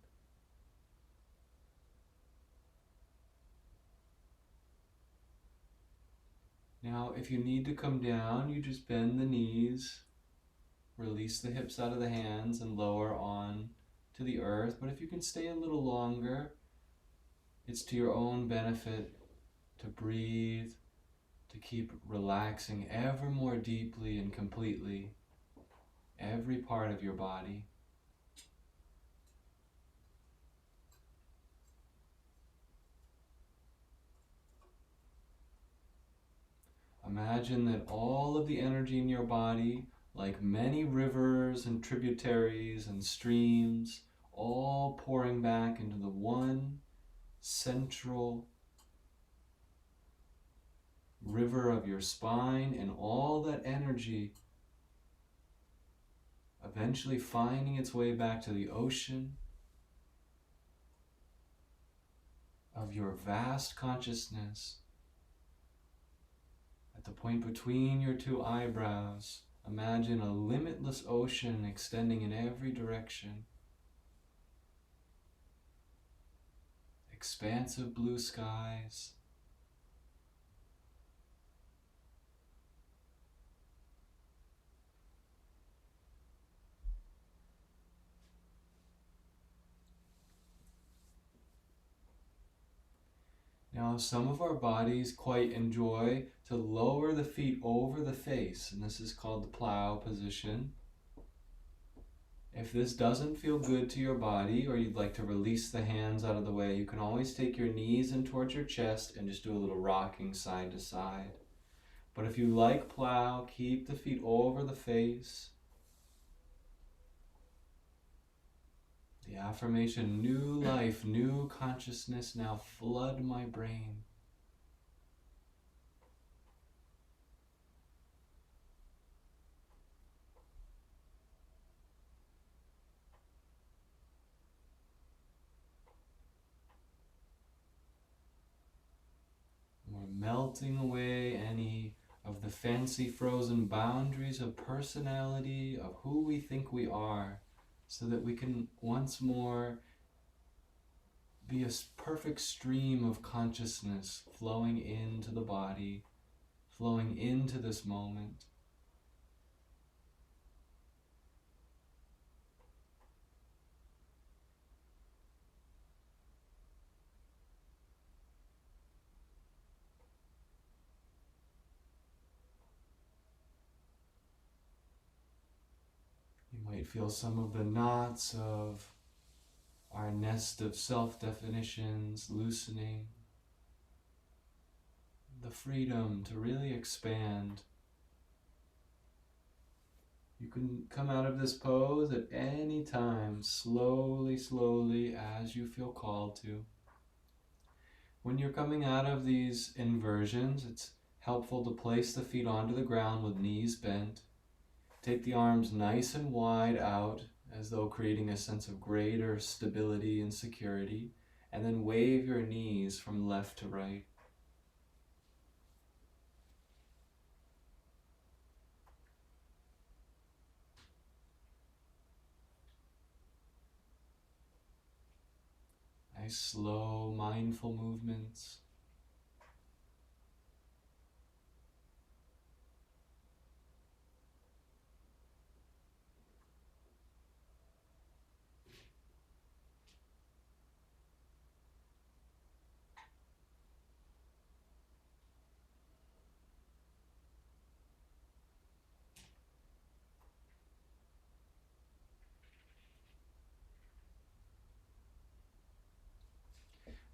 Now, if you need to come down, you just bend the knees, release the hips out of the hands, and lower on to the earth. But if you can stay a little longer, it's to your own benefit to breathe, to keep relaxing ever more deeply and completely every part of your body. Imagine that all of the energy in your body, like many rivers and tributaries and streams, all pouring back into the one central river of your spine, and all that energy eventually finding its way back to the ocean of your vast consciousness. At the point between your two eyebrows, imagine a limitless ocean extending in every direction. Expansive blue skies. Now, some of our bodies quite enjoy to lower the feet over the face, and this is called the plow position. If this doesn't feel good to your body, or you'd like to release the hands out of the way, you can always take your knees in towards your chest and just do a little rocking side to side. But if you like plow, keep the feet over the face. The affirmation, new life, new consciousness, now flood my brain. We're melting away any of the fancy frozen boundaries of personality, of who we think we are, so that we can once more be a perfect stream of consciousness flowing into the body, flowing into this moment. You might feel some of the knots of our nest of self-definitions loosening. The freedom to really expand. You can come out of this pose at any time, slowly, slowly, as you feel called to. When you're coming out of these inversions, it's helpful to place the feet onto the ground with knees bent. Take the arms nice and wide out, as though creating a sense of greater stability and security, and then wave your knees from left to right. Nice, slow, mindful movements.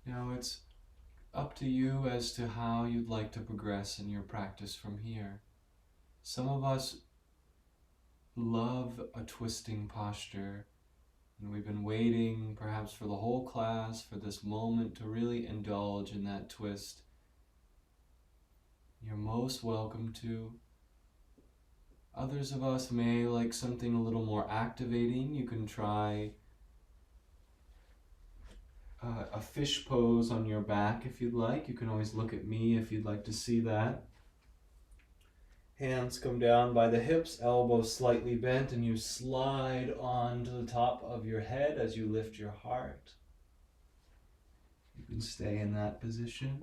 Now it's up to you as to how you'd like to progress in your practice from here. Some of us love a twisting posture, and we've been waiting perhaps for the whole class for this moment to really indulge in that twist. You're most welcome to. Others of us may like something a little more activating. You can try a fish pose on your back if you'd like. You can always look at me if you'd like to see that. Hands come down by the hips, elbows slightly bent, and you slide onto the top of your head as you lift your heart. You can stay in that position.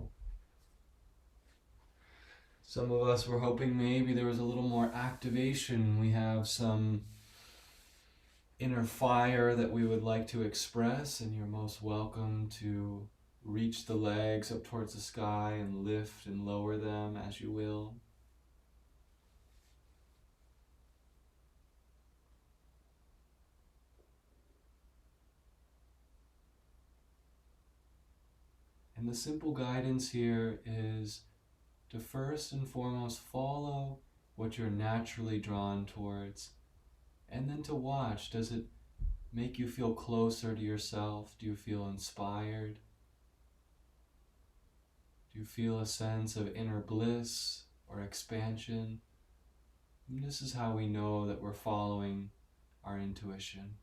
Some of us were hoping maybe there was a little more activation. We have some inner fire that we would like to express, and you're most welcome to reach the legs up towards the sky and lift and lower them as you will. And the simple guidance here is to first and foremost follow what you're naturally drawn towards, and then to watch. Does it make you feel closer to yourself? Do you feel inspired? Do you feel a sense of inner bliss or expansion? And this is how we know that we're following our intuition.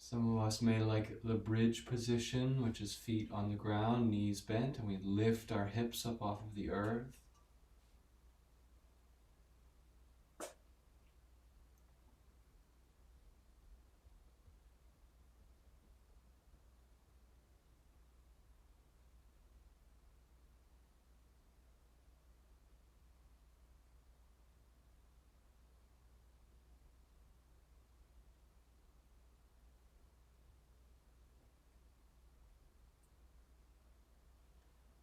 Some of us may like the bridge position, which is feet on the ground, knees bent, and we lift our hips up off of the earth.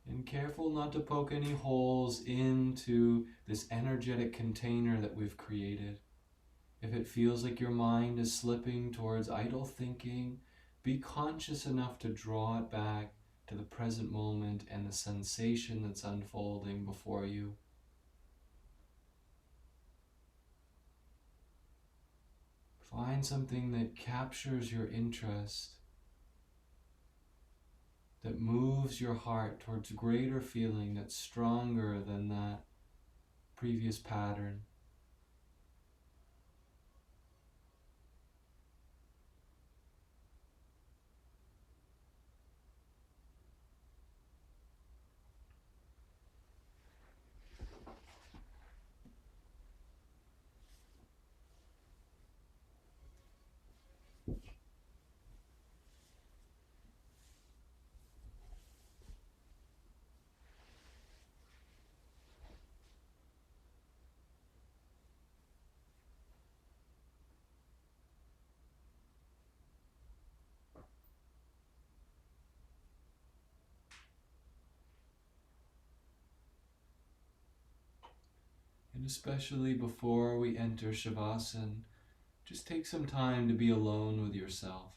And careful not to poke any holes into this energetic container that we've created. If it feels like your mind is slipping towards idle thinking, be conscious enough to draw it back to the present moment and the sensation that's unfolding before you. Find something that captures your interest, that moves your heart towards greater feeling that's stronger than that previous pattern. And especially before we enter Shavasana, just take some time to be alone with yourself.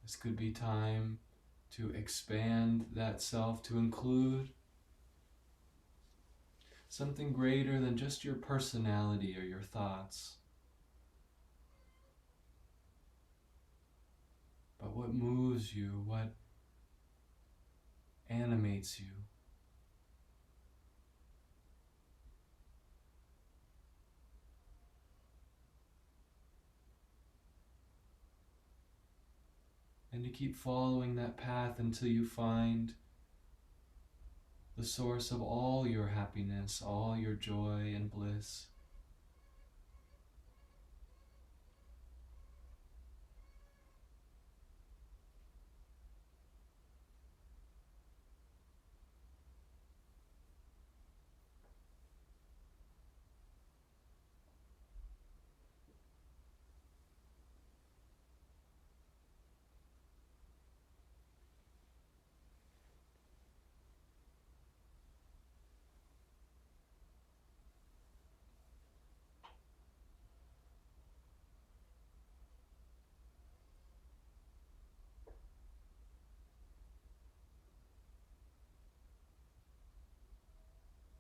This could be time to expand that self to include something greater than just your personality or your thoughts, but what moves you, what animates you. and to keep following that path until you find the source of all your happiness, all your joy and bliss.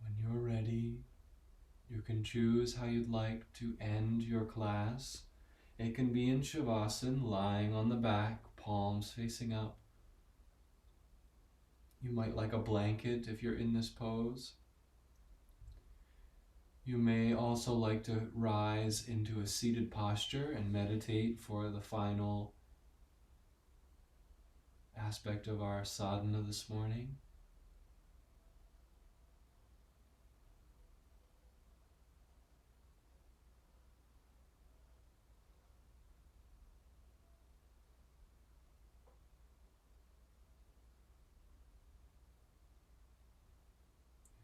When you're ready, you can choose how you'd like to end your class. It can be in Shavasana, lying on the back, palms facing up. You might like a blanket if you're in this pose. You may also like to rise into a seated posture and meditate for the final aspect of our sadhana this morning.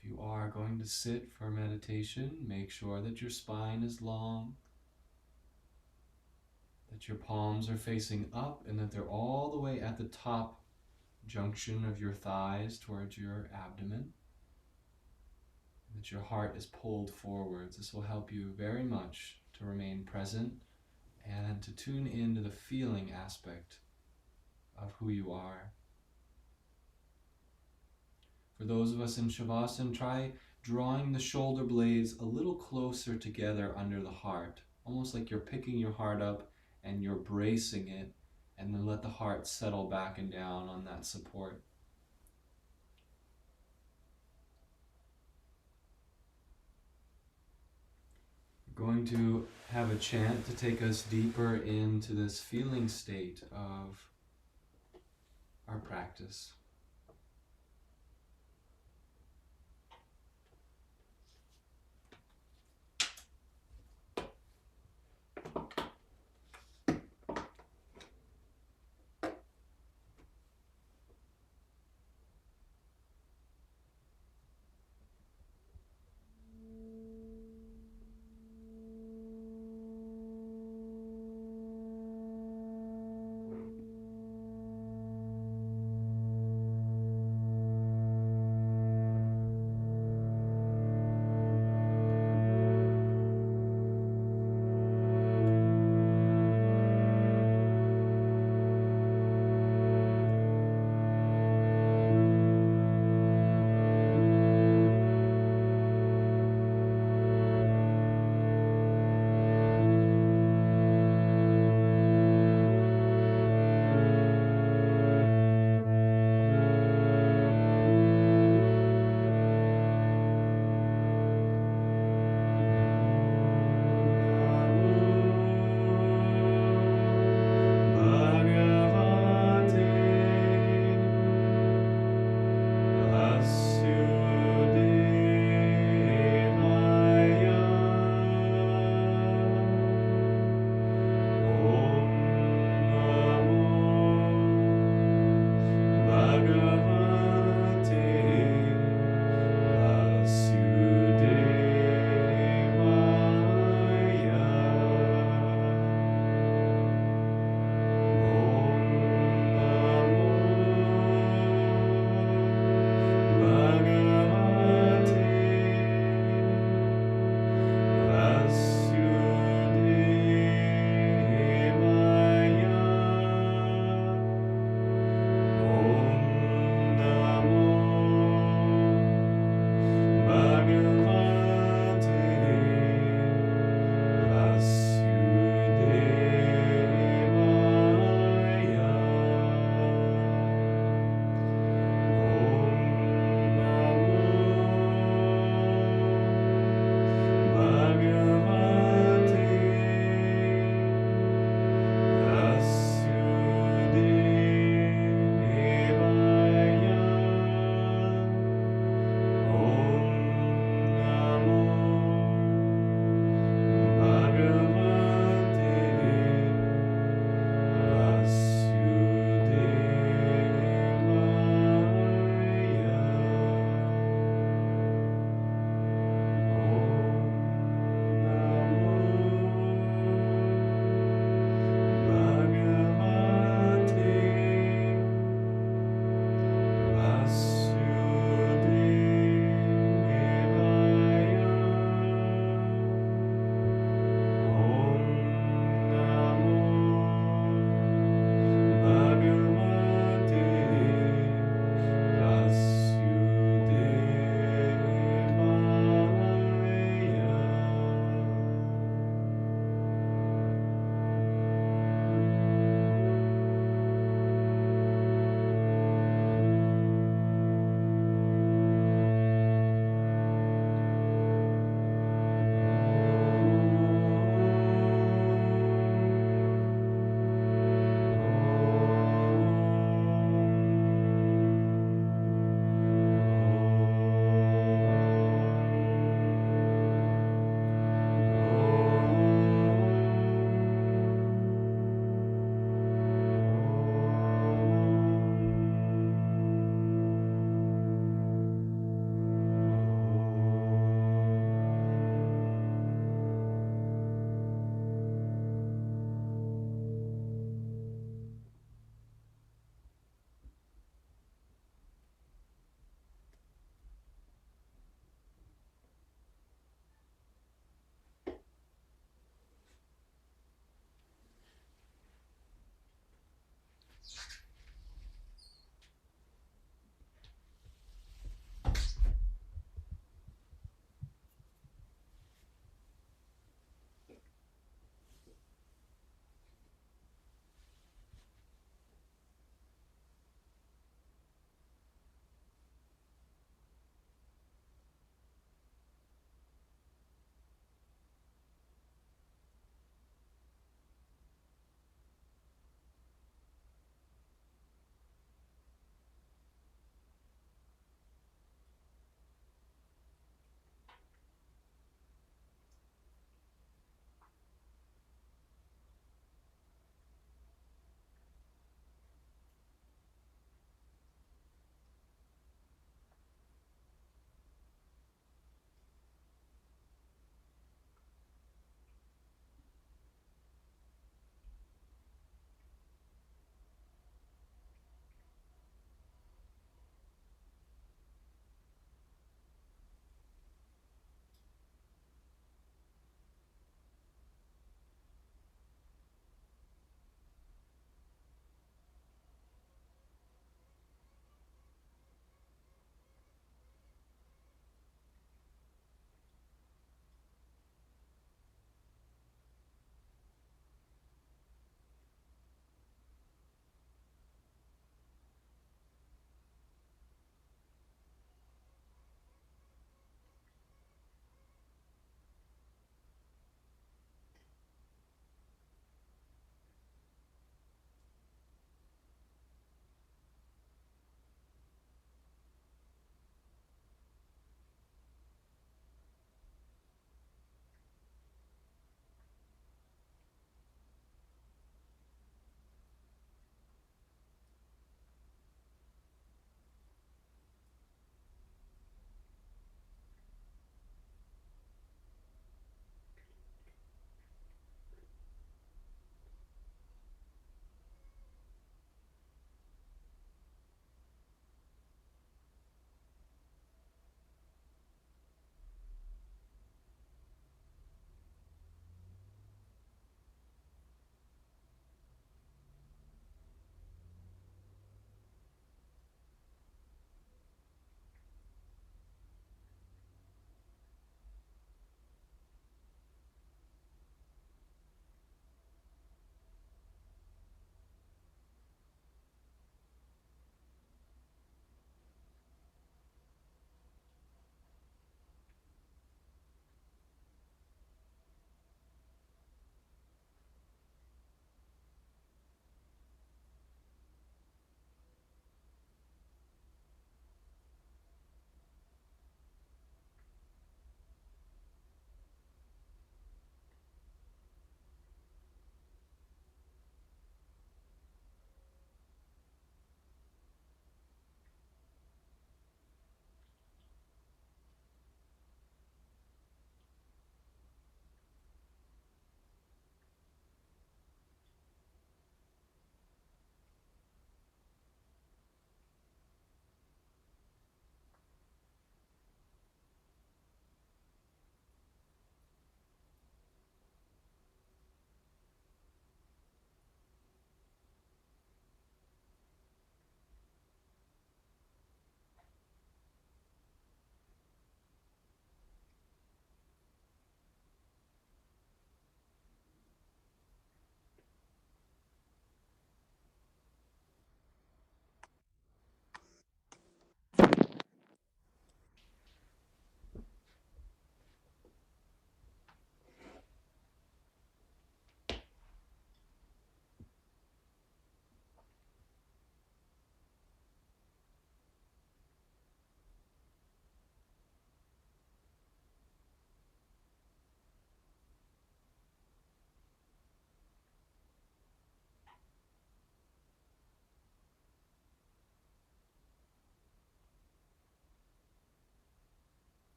If you are going to sit for meditation, make sure that your spine is long, that your palms are facing up, and that they're all the way at the top junction of your thighs towards your abdomen, and that your heart is pulled forwards. This will help you very much to remain present and to tune into the feeling aspect of who you are. For those of us in Shavasana, try drawing the shoulder blades a little closer together under the heart, almost like you're picking your heart up and you're bracing it, and then let the heart settle back and down on that support. We're going to have a chant to take us deeper into this feeling state of our practice.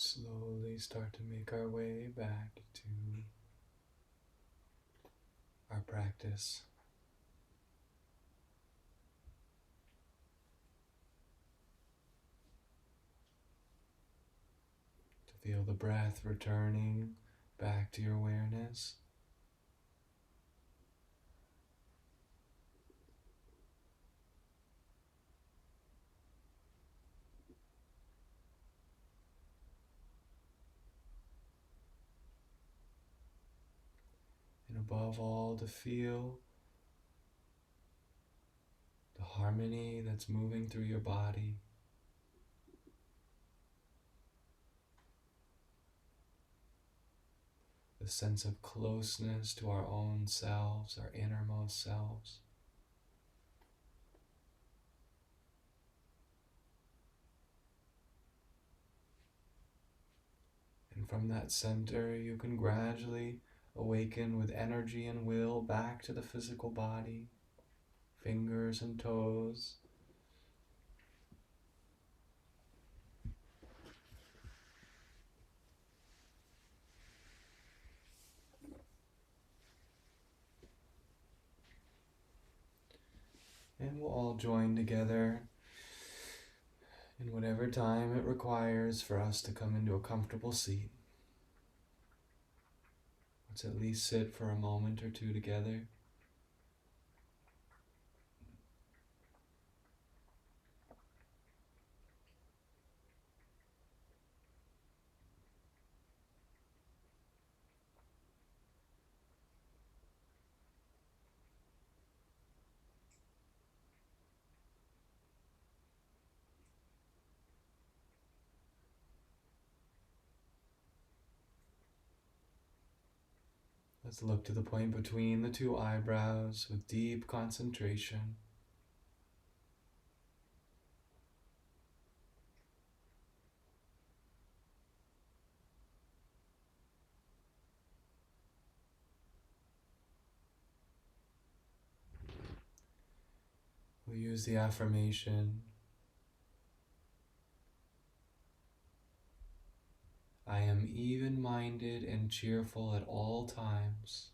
Slowly start to make our way back to our practice. To feel the breath returning back to your awareness. And above all, to feel the harmony that's moving through your body. The sense of closeness to our own selves, our innermost selves. And from that center, you can gradually awaken with energy and will back to the physical body, fingers and toes. And we'll all join together in whatever time it requires for us to come into a comfortable seat. Let's at least sit for a moment or two together. Let's look to the point between the two eyebrows with deep concentration. We'll use the affirmation, I am even-minded and cheerful at all times.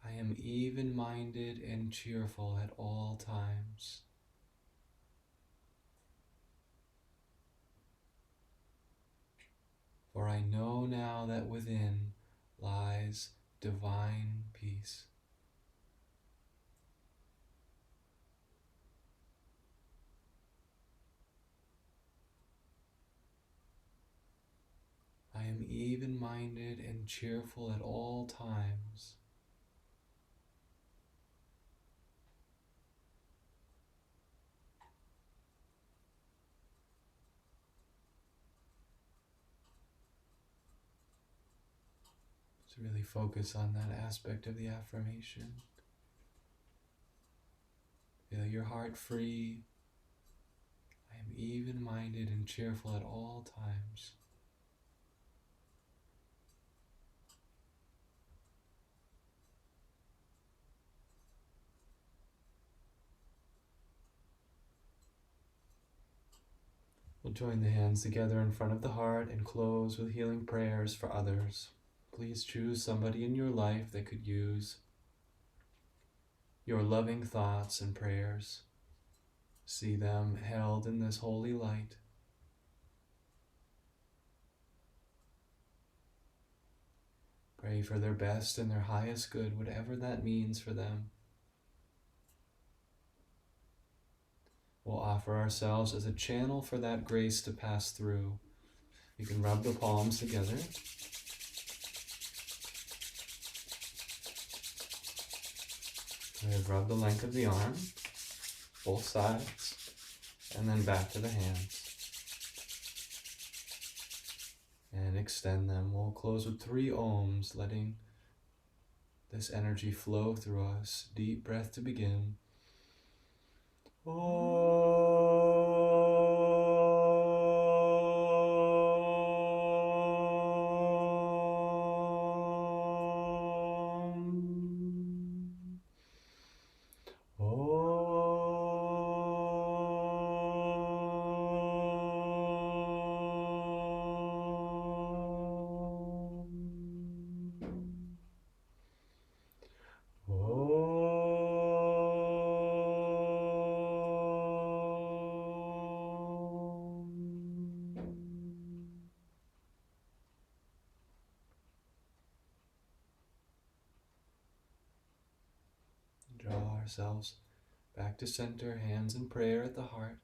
I am even-minded and cheerful at all times. For I know now that within lies divine peace. I am even-minded and cheerful at all times. So really focus on that aspect of the affirmation. Feel your heart free. I am even-minded and cheerful at all times. We'll join the hands together in front of the heart and close with healing prayers for others. Please choose somebody in your life that could use your loving thoughts and prayers. See them held in this holy light. Pray for their best and their highest good, whatever that means for them. We'll offer ourselves as a channel for that grace to pass through. You can rub the palms together. Rub the length of the arm, both sides, and then back to the hands. And extend them. We'll close with 3 ohms, letting this energy flow through us. Deep breath to begin. Draw ourselves back to center, hands in prayer at the heart.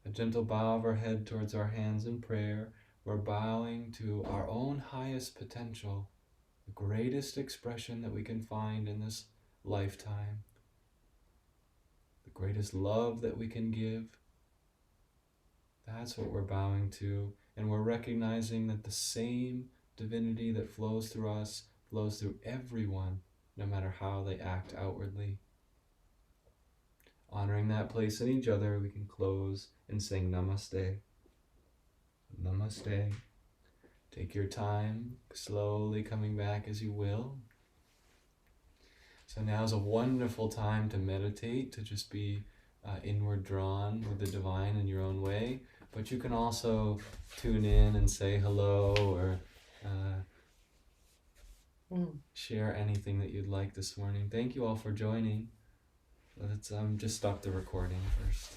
A gentle bow of our head towards our hands in prayer. We're bowing to our own highest potential, the greatest expression that we can find in this lifetime, the greatest love that we can give. That's what we're bowing to. And we're recognizing that the same divinity that flows through us flows through everyone, no matter how they act outwardly. Honoring that place in each other, we can close and sing Namaste. Namaste. Take your time, slowly coming back as you will. So now's a wonderful time to meditate, to just be inward drawn with the divine in your own way. But you can also tune in and say hello or share anything that you'd like this morning. Thank you all for joining. Let's just stop the recording first.